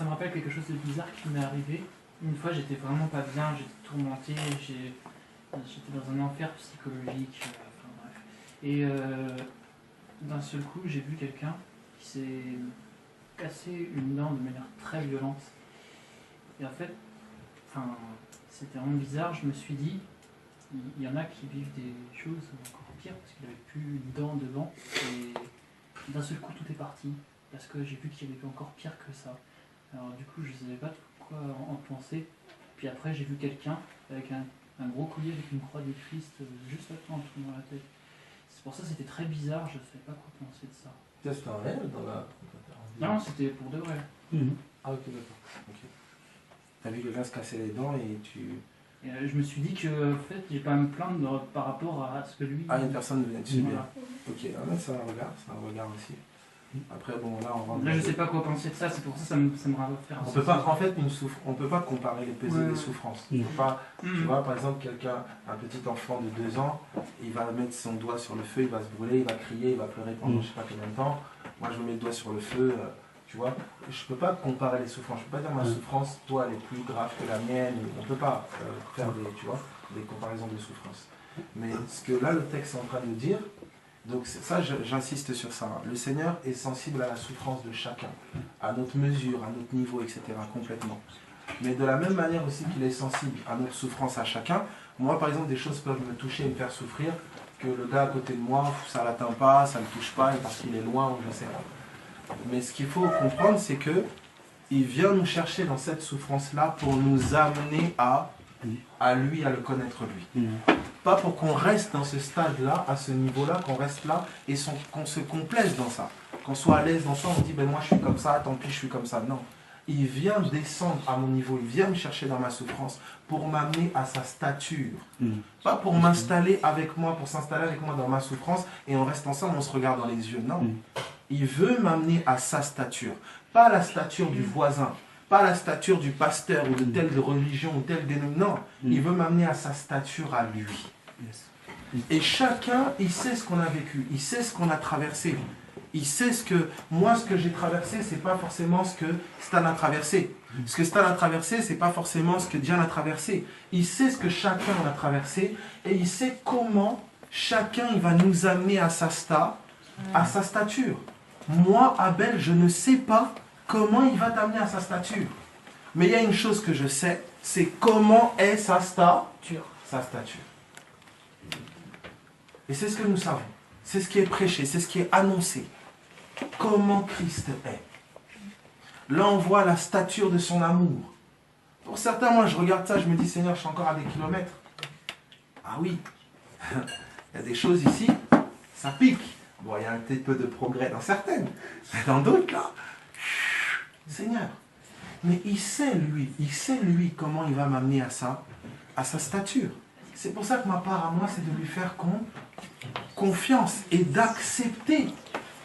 me rappelle quelque chose de bizarre qui m'est arrivé. Une fois, j'étais vraiment pas bien, j'étais tourmenté, j'étais dans un enfer psychologique, enfin bref. Et d'un seul coup, j'ai vu quelqu'un qui s'est cassé une dent de manière très violente. Et en fait, c'était vraiment bizarre, je me suis dit, il y en a qui vivent des choses encore pires, parce qu'il n'avait plus une dent devant, et d'un seul coup, tout est parti. Parce que j'ai vu qu'il y avait encore pire que ça. Alors du coup, je ne savais pas quoi en penser. Puis après, j'ai vu quelqu'un avec un gros collier avec une croix du Christ juste là en dessous dans la tête. C'est pour ça que c'était très bizarre, je ne savais pas quoi penser de ça. C'était un réel dans la... Non, c'était pour de vrai. Ah ok, d'accord. Okay. T'as vu le gars se casser les dents et tu... Et je me suis dit que en fait, j'ai pas à me plaindre par rapport à ce que lui... Ah, une personne venait de subir. Voilà. Ok, c'est un regard aussi. Après, bon, là, on rentre... Là, je sais pas quoi penser de ça, c'est pour ça que ça me faire... On peut pas, en fait, on peut pas comparer les pesées des souffrances. On peut pas, tu vois, par exemple, quelqu'un, un petit enfant de 2 ans, il va mettre son doigt sur le feu, il va se brûler, il va crier, il va pleurer pendant je sais pas combien de temps. Moi, je me mets le doigt sur le feu, tu vois. Je peux pas comparer les souffrances. Je peux pas dire ma souffrance, toi, elle est plus grave que la mienne. On peut pas faire des comparaisons de souffrances. Mais ce que là, le texte est en train de dire, donc ça, j'insiste sur ça. Le Seigneur est sensible à la souffrance de chacun, à notre mesure, à notre niveau, etc. complètement. Mais de la même manière aussi qu'il est sensible à notre souffrance à chacun, moi par exemple, des choses peuvent me toucher et me faire souffrir, que le gars à côté de moi, ça ne l'atteint pas, ça ne le touche pas, parce qu'il est loin ou je sais pas. Mais ce qu'il faut comprendre, c'est que il vient nous chercher dans cette souffrance-là pour nous amener à lui, à le connaître lui. Pas pour qu'on reste dans ce stade-là, à ce niveau-là, qu'on reste là et qu'on se complaise dans ça. Qu'on soit à l'aise dans ça, on dit, ben moi je suis comme ça, tant pis je suis comme ça. Non. Il vient descendre à mon niveau, il vient me chercher dans ma souffrance pour m'amener à sa stature. Pas pour m'installer avec moi, pour s'installer avec moi dans ma souffrance et on reste ensemble, on se regarde dans les yeux. Non. Il veut m'amener à sa stature. Pas à la stature du voisin, pas à la stature du pasteur ou de telle religion ou telle dénomination. Non. Il veut m'amener à sa stature à lui. Et chacun, il sait ce qu'on a vécu, il sait ce qu'on a traversé. Il sait ce que j'ai traversé, c'est pas forcément ce que Stan a traversé. Ce que Stan a traversé, c'est pas forcément ce que Diane a traversé. Il sait ce que chacun a traversé et il sait comment chacun il va nous amener à sa stature. Moi, Abel, je ne sais pas comment il va t'amener à sa stature. Mais il y a une chose que je sais, c'est comment est sa stature. Et c'est ce que nous savons. C'est ce qui est prêché, c'est ce qui est annoncé. Comment Christ est. Là, on voit la stature de son amour. Pour certains, moi, je regarde ça, je me dis, Seigneur, je suis encore à des kilomètres. Ah oui, il y a des choses ici, ça pique. Bon, il y a un petit peu de progrès dans certaines, mais dans d'autres, là, Seigneur. Mais il sait, lui, comment il va m'amener à ça, à sa stature. C'est pour ça que ma part à moi, c'est de lui faire confiance et d'accepter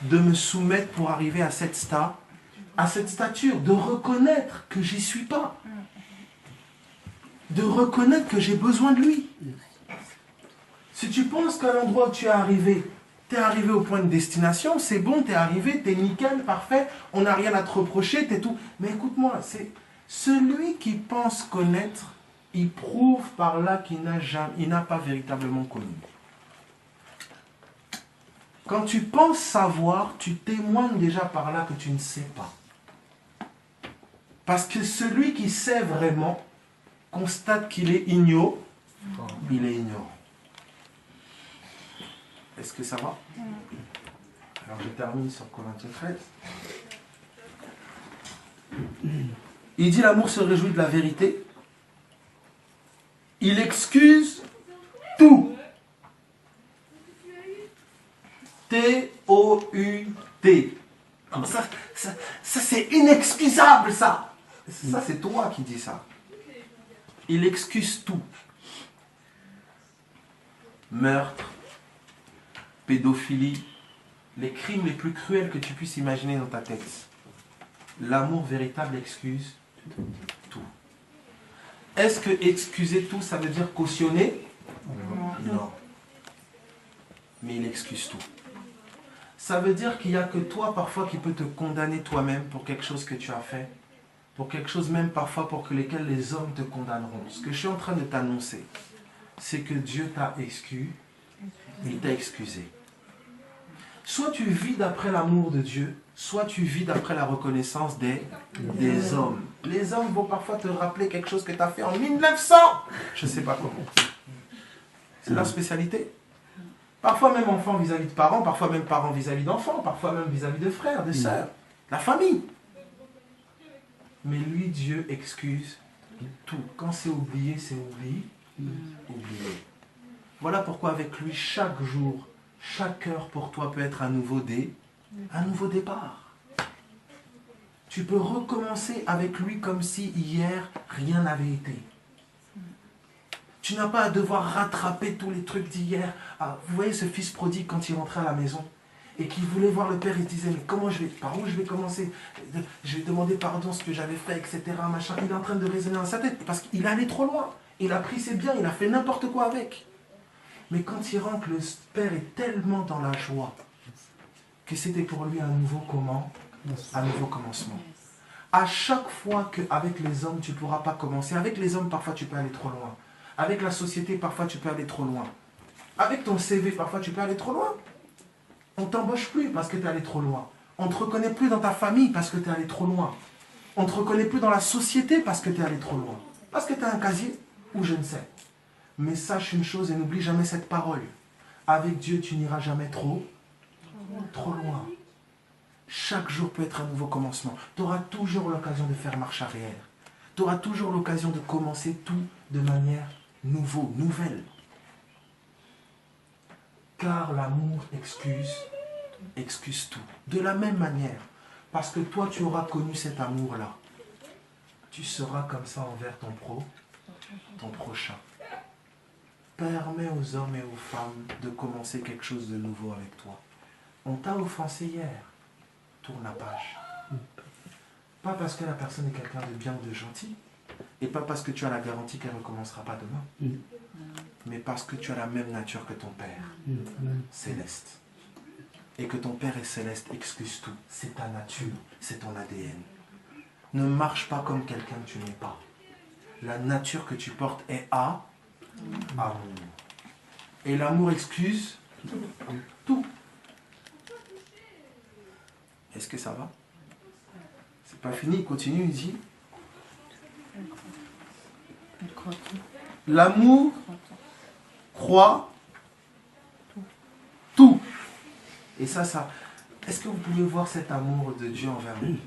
de me soumettre pour arriver à cette stature, de reconnaître que j'y suis pas. De reconnaître que j'ai besoin de lui. Si tu penses qu'à l'endroit où tu es arrivé au point de destination, c'est bon, tu es arrivé, tu es nickel, parfait, on n'a rien à te reprocher, tu es tout. Mais écoute-moi, c'est celui qui pense connaître, il prouve par là qu'il n'a pas véritablement connu. Quand tu penses savoir, tu témoignes déjà par là que tu ne sais pas. Parce que celui qui sait vraiment constate qu'il est ignorant, il est ignorant. Est-ce que ça va? Alors je termine sur Corinthiens 13. Il dit l'amour se réjouit de la vérité. Il excuse tout. T-O-U-T. Ça c'est inexcusable, ça. Ça, c'est toi qui dis ça. Il excuse tout. Meurtre, pédophilie, les crimes les plus cruels que tu puisses imaginer dans ta tête. L'amour véritable excuse tout. Est-ce que excuser tout, ça veut dire cautionner? Non. Mais il excuse tout. Ça veut dire qu'il n'y a que toi parfois qui peut te condamner toi-même pour quelque chose que tu as fait, pour quelque chose même parfois pour lequel les hommes te condamneront. Ce que je suis en train de t'annoncer, c'est que Dieu t'a excusé, il t'a excusé. Soit tu vis d'après l'amour de Dieu, soit tu vis d'après la reconnaissance des hommes. Les hommes vont parfois te rappeler quelque chose que tu as fait en 1900. Je ne sais pas comment. C'est leur spécialité. Parfois même enfants vis-à-vis de parents, parfois même parents vis-à-vis d'enfants, parfois même vis-à-vis de frères, de sœurs, la famille. Mais lui, Dieu excuse tout. Quand c'est oublié, c'est oublié. Voilà pourquoi avec lui, chaque jour, chaque heure pour toi peut être un nouveau départ. Tu peux recommencer avec lui comme si hier, rien n'avait été. Tu n'as pas à devoir rattraper tous les trucs d'hier. Ah, vous voyez ce fils prodigue quand il rentrait à la maison et qu'il voulait voir le père, il disait, mais par où je vais commencer? Je vais demander pardon ce que j'avais fait, etc. Machin. Il est en train de raisonner dans sa tête parce qu'il allait trop loin. Il a pris ses biens, il a fait n'importe quoi avec. Mais quand il rentre, le père est tellement dans la joie que c'était pour lui un nouveau commencement. À chaque fois qu'avec les hommes, tu ne pourras pas commencer. Avec les hommes, parfois, tu peux aller trop loin. Avec la société, parfois, tu peux aller trop loin. Avec ton CV, parfois, tu peux aller trop loin. On ne t'embauche plus parce que tu es allé trop loin. On ne te reconnaît plus dans ta famille parce que tu es allé trop loin. On ne te reconnaît plus dans la société parce que tu es allé trop loin. Parce que tu as un casier ou je ne sais. Mais sache une chose et n'oublie jamais cette parole. Avec Dieu, tu n'iras jamais trop loin. Chaque jour peut être un nouveau commencement. Tu auras toujours l'occasion de faire marche arrière. Tu auras toujours l'occasion de commencer tout de manière nouvelle. Car l'amour excuse tout. De la même manière, parce que toi tu auras connu cet amour-là, tu seras comme ça envers ton prochain. Permets aux hommes et aux femmes de commencer quelque chose de nouveau avec toi. On t'a offensé hier. Tourne la page. Pas parce que la personne est quelqu'un de bien ou de gentil, et pas parce que tu as la garantie qu'elle ne recommencera pas demain, mais parce que tu as la même nature que ton Père céleste. Et que ton Père est céleste excuse tout. C'est ta nature, c'est ton ADN. Ne marche pas comme quelqu'un que tu n'es pas. La nature que tu portes est amour. Et l'amour excuse tout. Est-ce que ça va? C'est pas fini, il continue, il dit. L'amour croit Et ça, est-ce que vous pouvez voir cet amour de Dieu envers nous?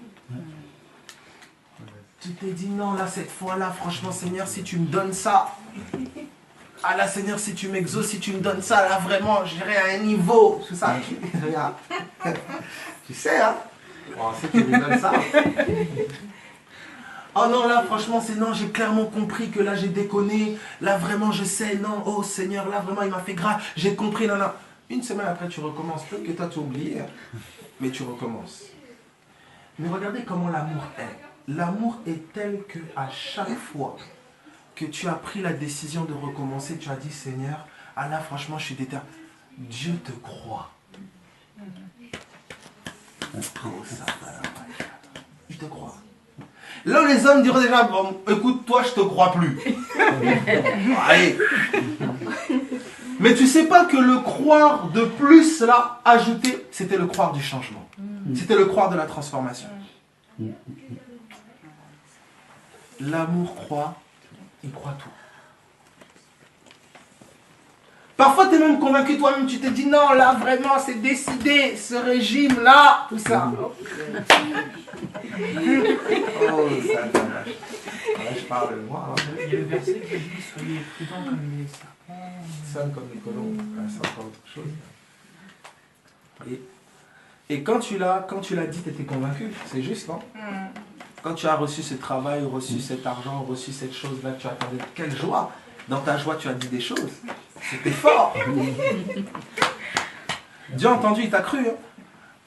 Tu t'es dit, non, là, cette fois-là, franchement, Seigneur, si tu me donnes ça, ah là, Seigneur, si tu m'exauces, si tu me donnes ça, là, vraiment, j'irai à un niveau. Tout ça, regarde. Tu sais, hein? Bon, si tu me donnes ça. Oh non, là, franchement, c'est non, j'ai clairement compris que là, j'ai déconné. Là, vraiment, je sais, non, oh Seigneur, là, vraiment, il m'a fait grave. J'ai compris, non, non. Une semaine après, tu recommences. Peut-être que toi, tu as oublié, mais tu recommences. Mais regardez comment l'amour est. L'amour est tel que à chaque fois que tu as pris la décision de recommencer, tu as dit, Seigneur, ah là, franchement, je suis déterminé. Dieu te croit. Il te croit. Là, les hommes diront déjà, bon, écoute, toi, je te crois plus. Allez. Mais tu sais pas que le croire de plus, là, ajouté, c'était le croire du changement. C'était le croire de la transformation. L'amour croit, il croit tout. Parfois, tu es même convaincu toi-même, tu te dis, non, là, vraiment, c'est décidé, ce régime-là, tout ça. Oh, ça va. Je parle de moi. Hein. Il y a le verset qui dit, soyez prudents comme les serpents. Ça, comme les colons, c'est encore autre chose. Et quand tu l'as dit, tu étais convaincu, c'est juste, non? Quand tu as reçu ce travail, reçu cet argent, reçu cette chose-là, tu attendais quelle joie. Dans ta joie, tu as dit des choses. C'était fort. Dieu a entendu, il t'a cru. Hein.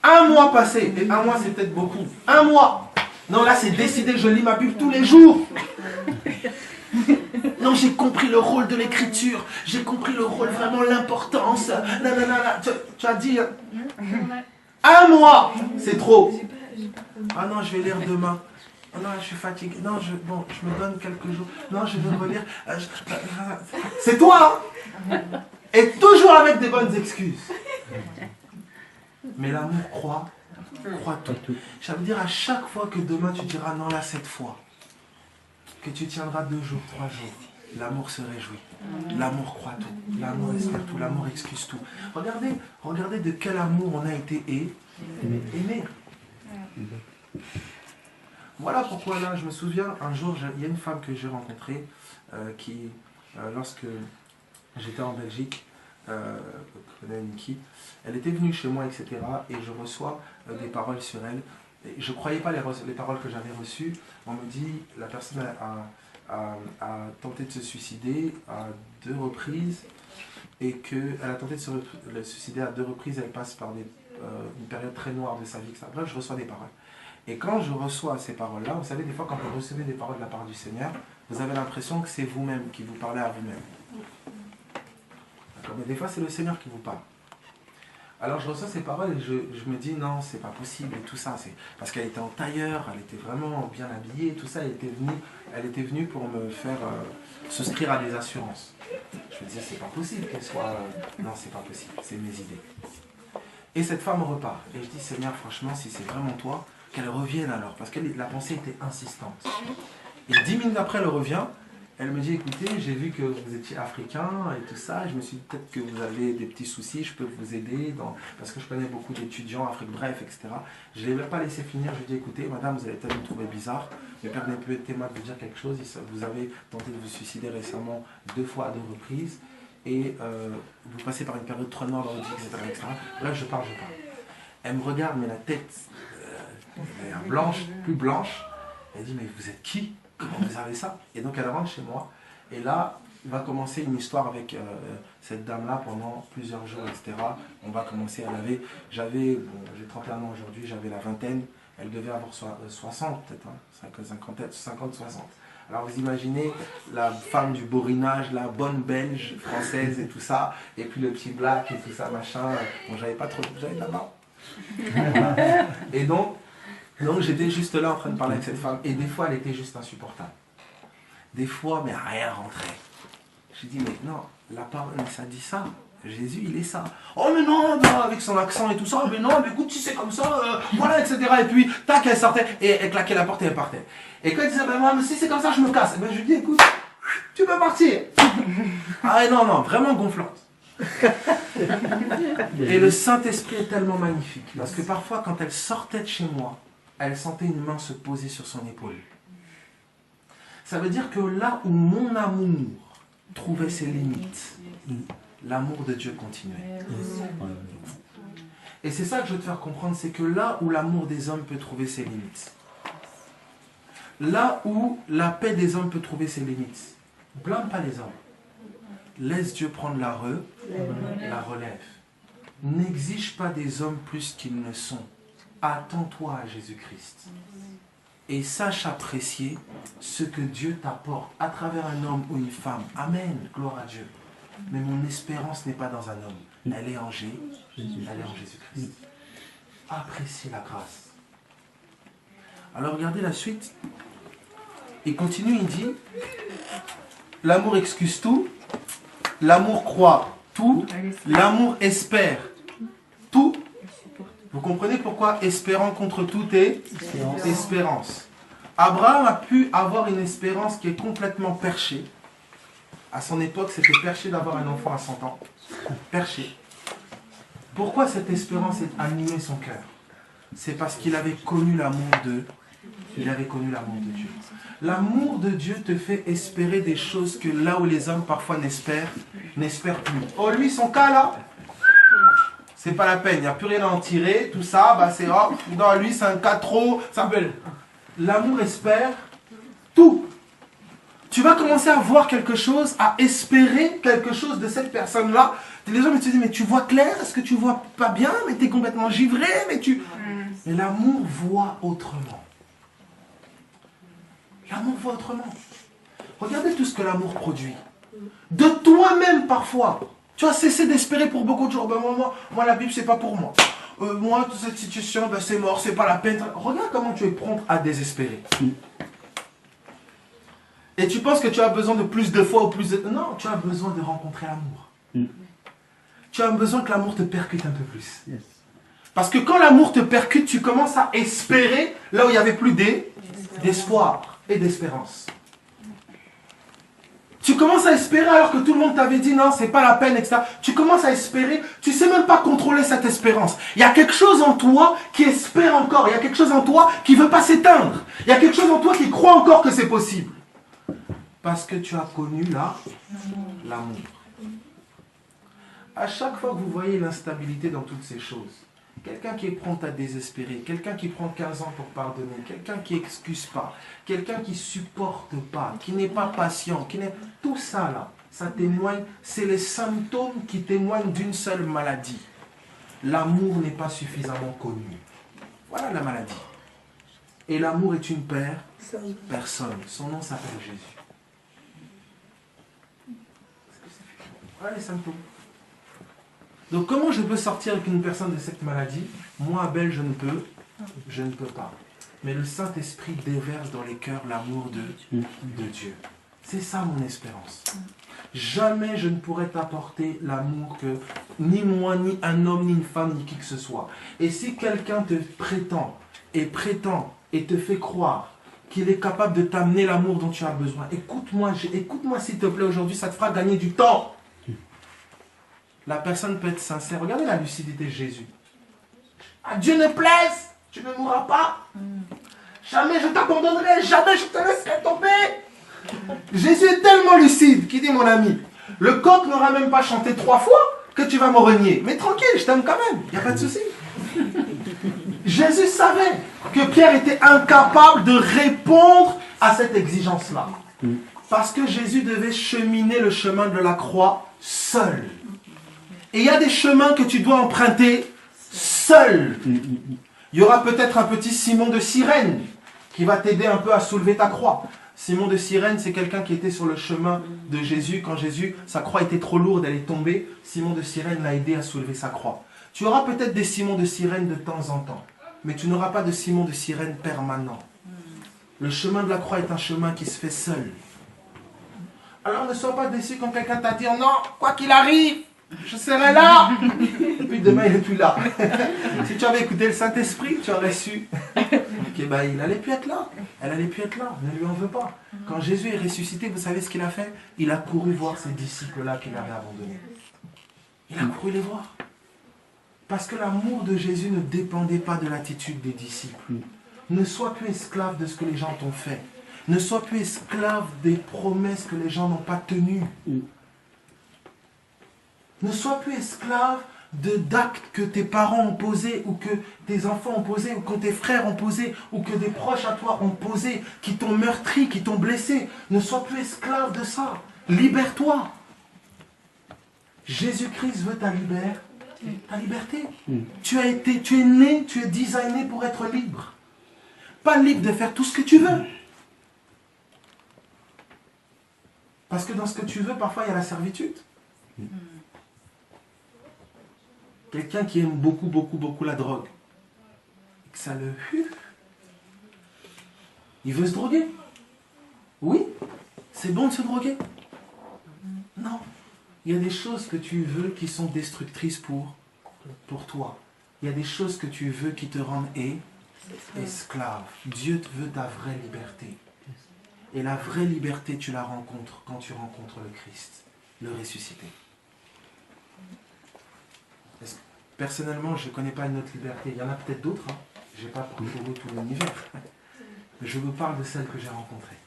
Un mois passé, et un mois c'est peut-être beaucoup. Un mois. Non, là c'est décidé, je lis ma Bible tous les jours. Non, j'ai compris le rôle de l'écriture. J'ai compris le rôle, vraiment l'importance. Tu as dit, hein. Un mois, c'est trop. Ah non, je vais lire demain. Oh non, je suis fatigué. Non, je me donne quelques jours. Non, je vais relire. C'est toi, hein? Et toujours avec des bonnes excuses. Mais l'amour croit tout. Ça veut dire à chaque fois que demain tu diras non, là, cette fois, que tu tiendras 2 jours, 3 jours, l'amour se réjouit. L'amour croit tout. L'amour espère tout. L'amour excuse tout. Regardez de quel amour on a été aimé. Voilà pourquoi là, je me souviens, un jour, il y a une femme que j'ai rencontrée qui, lorsque j'étais en Belgique, Niki, elle était venue chez moi, etc. Et je reçois des paroles sur elle. Et je ne croyais pas les paroles que j'avais reçues. On me dit, la personne a tenté de se suicider à 2 reprises et qu'elle a tenté de se suicider à 2 reprises. Elle passe par une période très noire de sa vie. Etc. Bref, je reçois des paroles. Et quand je reçois ces paroles-là, vous savez, des fois, quand vous recevez des paroles de la part du Seigneur, vous avez l'impression que c'est vous-même qui vous parlez à vous-même. D'accord? Mais des fois, c'est le Seigneur qui vous parle. Alors, je reçois ces paroles et je me dis, non, c'est pas possible et tout ça. Parce qu'elle était en tailleur, elle était vraiment bien habillée, tout ça. Elle était venue pour me faire souscrire à des assurances. Je me disais, c'est pas possible qu'elle soit... Non, c'est pas possible, c'est mes idées. Et cette femme repart. Et je dis, Seigneur, franchement, si c'est vraiment toi, qu'elle revienne alors, parce que la pensée était insistante. Et 10 minutes après, elle revient, elle me dit, écoutez, j'ai vu que vous étiez africain et tout ça, et je me suis dit peut-être que vous avez des petits soucis, je peux vous aider, parce que je connais beaucoup d'étudiants, Afrique, bref, etc. Je ne l'ai même pas laissé finir, je lui ai dit, écoutez, madame, vous allez peut-être me trouver bizarre, mais permettez-moi de vous dire quelque chose, vous avez tenté de vous suicider récemment 2 fois à 2 reprises, et vous passez par une période trop noire dans votre vie, etc. Bref, je parle. Elle me regarde, mais la tête... blanche, plus blanche. Elle dit, mais vous êtes qui? Comment vous avez ça? Et donc elle rentre chez moi. Et là, il va commencer une histoire avec cette dame-là pendant plusieurs jours, etc. On va commencer, j'ai 31 ans aujourd'hui, j'avais la vingtaine. Elle devait avoir 60 peut-être, hein, 50, 60. Alors vous imaginez la femme du borinage, la bonne belge, française et tout ça. Et puis le petit black et tout ça, machin. Bon, j'avais de la barbe. Et donc j'étais juste là en train de parler avec cette femme. Et des fois, elle était juste insupportable. Des fois, mais rien rentrait. J'ai dit, mais non, la parole, ça dit ça. Jésus, il est ça. Oh, mais non, avec son accent et tout ça. Mais non, mais écoute, si c'est comme ça, voilà, etc. Et puis, tac, elle sortait et elle claquait la porte et elle partait. Et quand elle disait, ben moi, mais si c'est comme ça, je me casse. Ben, je lui dis, écoute, tu peux partir. Ah, non, vraiment gonflante. Et le Saint-Esprit est tellement magnifique. Parce que parfois, quand elle sortait de chez moi, elle sentait une main se poser sur son épaule. Ça veut dire que là où mon amour trouvait ses limites, l'amour de Dieu continuait. Et c'est ça que je veux te faire comprendre, c'est que là où l'amour des hommes peut trouver ses limites, là où la paix des hommes peut trouver ses limites, blâme pas les hommes. Laisse Dieu prendre la relève. N'exige pas des hommes plus qu'ils ne sont. Attends-toi à Jésus-Christ. Et sache apprécier ce que Dieu t'apporte à travers un homme ou une femme. Amen, gloire à Dieu. Mais mon espérance n'est pas dans un homme. Elle est en Jésus-Christ. Appréciez la grâce. Alors regardez la suite. Il continue, il dit, l'amour excuse tout, l'amour croit tout, l'amour espère tout. Vous comprenez pourquoi espérant contre tout est espérance. Abraham a pu avoir une espérance qui est complètement perchée. À son époque, c'était perché d'avoir un enfant à 100 ans. Perché. Pourquoi cette espérance a animé son cœur? C'est parce qu'il avait connu l'amour de Dieu. L'amour de Dieu te fait espérer des choses que là où les hommes parfois n'espèrent plus. Oh, lui, son cas là, c'est pas la peine, il n'y a plus rien à en tirer, tout ça, bah c'est oh, non, lui c'est un cas trop, ça s'appelle. L'amour espère tout. Tu vas commencer à voir quelque chose, à espérer quelque chose de cette personne-là. Les gens me disent, mais tu vois clair, est-ce que tu vois pas bien, mais tu es complètement givré, mais tu... Mais l'amour voit autrement. L'amour voit autrement. Regardez tout ce que l'amour produit. De toi-même parfois. Tu as cessé d'espérer pour beaucoup de jours. Ben, moi, la Bible, c'est pas pour moi. Moi, toute cette situation, ben, c'est mort, c'est pas la peine. Regarde comment tu es prompt à désespérer. Et tu penses que tu as besoin de plus de foi ou plus de... Non, tu as besoin de rencontrer l'amour. Tu as besoin que l'amour te percute un peu plus. Parce que quand l'amour te percute, tu commences à espérer là où il n'y avait plus d'espoir et d'espérance. Tu commences à espérer alors que tout le monde t'avait dit non, c'est pas la peine, etc. Tu commences à espérer, tu sais même pas contrôler cette espérance. Il y a quelque chose en toi qui espère encore, il y a quelque chose en toi qui ne veut pas s'éteindre. Il y a quelque chose en toi qui croit encore que c'est possible. Parce que tu as connu l'amour. À chaque fois que vous voyez l'instabilité dans toutes ces choses, quelqu'un qui est prompt à désespérer, quelqu'un qui prend 15 ans pour pardonner, quelqu'un qui n'excuse pas, quelqu'un qui ne supporte pas, qui n'est pas patient, tout ça là, ça témoigne, c'est les symptômes qui témoignent d'une seule maladie. L'amour n'est pas suffisamment connu. Voilà la maladie. Et l'amour est une personne. Son nom s'appelle Jésus. Voilà les symptômes. Donc comment je peux sortir avec une personne de cette maladie? Moi, Abel, je ne peux pas. Mais le Saint-Esprit déverse dans les cœurs l'amour de Dieu. C'est ça mon espérance. Jamais je ne pourrais t'apporter l'amour que ni moi, ni un homme, ni une femme, ni qui que ce soit. Et si quelqu'un te prétend et te fait croire qu'il est capable de t'amener l'amour dont tu as besoin, écoute-moi s'il te plaît aujourd'hui, ça te fera gagner du temps. La personne peut être sincère. Regardez la lucidité de Jésus. À Dieu ne plaise, tu ne mourras pas. Jamais je t'abandonnerai, jamais je te laisserai tomber. Jésus est tellement lucide qu'il dit, mon ami, le coq n'aura même pas chanté 3 fois que tu vas me renier. Mais tranquille, je t'aime quand même, il n'y a pas de souci. Jésus savait que Pierre était incapable de répondre à cette exigence-là. Parce que Jésus devait cheminer le chemin de la croix seul. Et il y a des chemins que tu dois emprunter seul. Il y aura peut-être un petit Simon de Cyrène qui va t'aider un peu à soulever ta croix. Simon de Cyrène, c'est quelqu'un qui était sur le chemin de Jésus. Quand sa croix était trop lourde, elle est tombée. Simon de Cyrène l'a aidé à soulever sa croix. Tu auras peut-être des Simons de Cyrène de temps en temps, mais tu n'auras pas de Simon de Cyrène permanent. Le chemin de la croix est un chemin qui se fait seul. Alors ne sois pas déçu quand quelqu'un t'a dit « Non, quoi qu'il arrive, je serai là !» Et puis demain, il n'est plus là. Si tu avais écouté le Saint-Esprit, tu aurais su qu'il n'allait plus être là. Elle n'allait plus être là. Ne lui en veux pas. Quand Jésus est ressuscité, vous savez ce qu'il a fait? Il a couru voir ces disciples-là qu'il avait abandonnés. Il a couru les voir. Parce que l'amour de Jésus ne dépendait pas de l'attitude des disciples. Ne sois plus esclave de ce que les gens t'ont fait. Ne sois plus esclave des promesses que les gens n'ont pas tenues. Ne sois plus esclave d'actes que tes parents ont posés, ou que tes enfants ont posés, ou que tes frères ont posés, ou que des proches à toi ont posés, qui t'ont meurtri, qui t'ont blessé. Ne sois plus esclave de ça. Libère-toi. Jésus-Christ veut ta liberté. Tu es né, tu es designé pour être libre. Pas libre de faire tout ce que tu veux. Parce que dans ce que tu veux, parfois il y a la servitude. Quelqu'un qui aime beaucoup, beaucoup, beaucoup la drogue, et que ça le... Il veut se droguer. Oui, c'est bon de se droguer. Non. Il y a des choses que tu veux qui sont destructrices pour toi. Il y a des choses que tu veux qui te rendent esclave. Dieu te veut ta vraie liberté. Et la vraie liberté, tu la rencontres quand tu rencontres le Christ, le ressuscité. Personnellement, je ne connais pas une autre liberté. Il y en a peut-être d'autres. Hein. Je n'ai pas parcouru tout l'univers. Mais je vous parle de celle que j'ai rencontrée.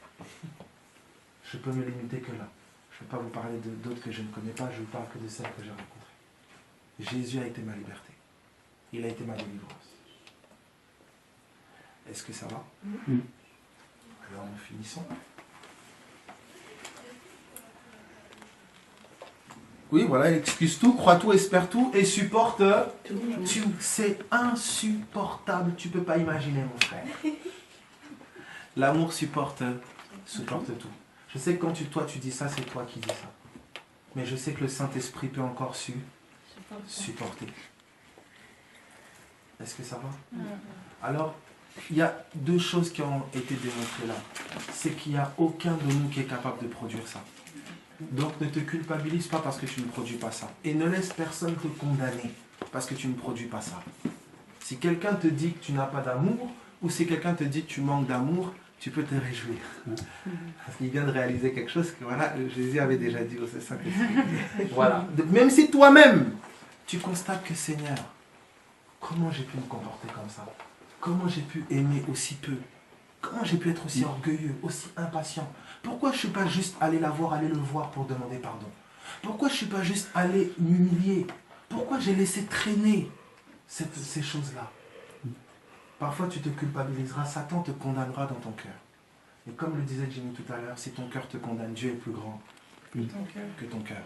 Je peux me limiter que là. Je ne vais pas vous parler d'autres que je ne connais pas. Je vous parle que de celle que j'ai rencontrée. Jésus a été ma liberté. Il a été ma délivrance. Est-ce que ça va? Alors nous finissons. Oui, voilà, il excuse tout, croit tout, espère tout et supporte tout. C'est insupportable, tu ne peux pas imaginer, mon frère. L'amour supporte tout. Je sais que quand toi tu dis ça, c'est toi qui dis ça. Mais je sais que le Saint-Esprit peut encore supporter. Est-ce que ça va? Alors, il y a deux choses qui ont été démontrées là. C'est qu'il n'y a aucun de nous qui est capable de produire ça. Donc ne te culpabilise pas parce que tu ne produis pas ça. Et ne laisse personne te condamner parce que tu ne produis pas ça. Si quelqu'un te dit que tu n'as pas d'amour, ou si quelqu'un te dit que tu manques d'amour, tu peux te réjouir. Parce qu'il vient de réaliser quelque chose que voilà, Jésus avait déjà dit au Saint-Esprit. Voilà. Même si toi-même, tu constates que Seigneur, comment j'ai pu me comporter comme ça? Comment j'ai pu aimer aussi peu? Comment j'ai pu être aussi orgueilleux, aussi impatient? Pourquoi je ne suis pas juste allé la voir, aller le voir pour demander pardon? Pourquoi je ne suis pas juste allé m'humilier? Pourquoi j'ai laissé traîner ces choses-là? Parfois tu te culpabiliseras, Satan te condamnera dans ton cœur. Et comme le disait Jimmy tout à l'heure, si ton cœur te condamne, Dieu est plus grand que ton cœur.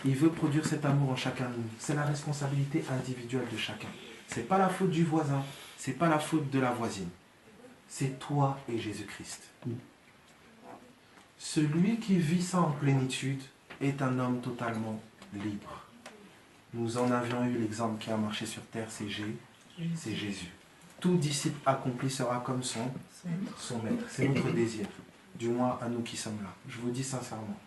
Il veut produire cet amour en chacun de nous. C'est la responsabilité individuelle de chacun. Ce n'est pas la faute du voisin, ce n'est pas la faute de la voisine. C'est toi et Jésus-Christ. Celui qui vit ça en plénitude est un homme totalement libre. Nous en avions eu l'exemple qui a marché sur terre, c'est Jésus. Tout disciple accompli sera comme son maître. C'est notre désir, du moins à nous qui sommes là. Je vous dis sincèrement,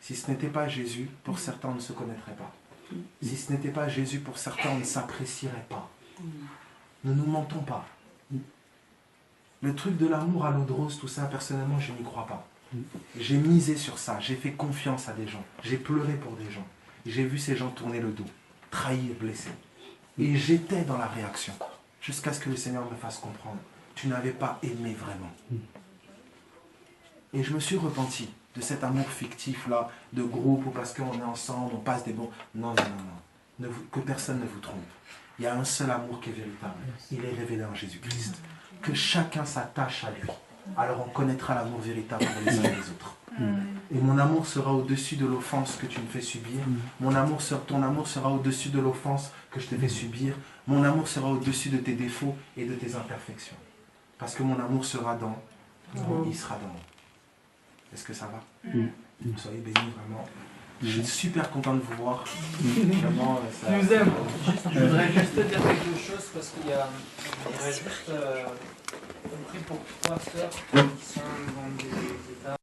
si ce n'était pas Jésus, pour certains on ne se connaîtrait pas. Si ce n'était pas Jésus, pour certains on ne s'apprécierait pas. Ne nous mentons pas. Le truc de l'amour à l'eau de rose, tout ça, personnellement, je n'y crois pas. J'ai misé sur ça, j'ai fait confiance à des gens, j'ai pleuré pour des gens. J'ai vu ces gens tourner le dos, trahir, blesser. Et j'étais dans la réaction, jusqu'à ce que le Seigneur me fasse comprendre. Tu n'avais pas aimé vraiment. Et je me suis repenti de cet amour fictif-là, de groupe, ou parce qu'on est ensemble, on passe des bons... Non, que personne ne vous trompe. Il y a un seul amour qui est véritable. Il est révélé en Jésus-Christ. Que chacun s'attache à lui. Alors on connaîtra l'amour véritable pour les uns et les autres. Et mon amour sera au-dessus de l'offense que tu me fais subir. Ton amour sera au-dessus de l'offense que je te fais subir. Mon amour sera au-dessus de tes défauts et de tes imperfections. Parce que mon amour sera dans, il sera dans moi. Est-ce que ça va? Soyez bénis vraiment. Je suis super content de vous voir. Vraiment, ça... Je vous aime. Je voudrais juste te dire quelque chose parce qu'il y a... J'aurais juste compris pour 3 sœurs qui sont dans des états...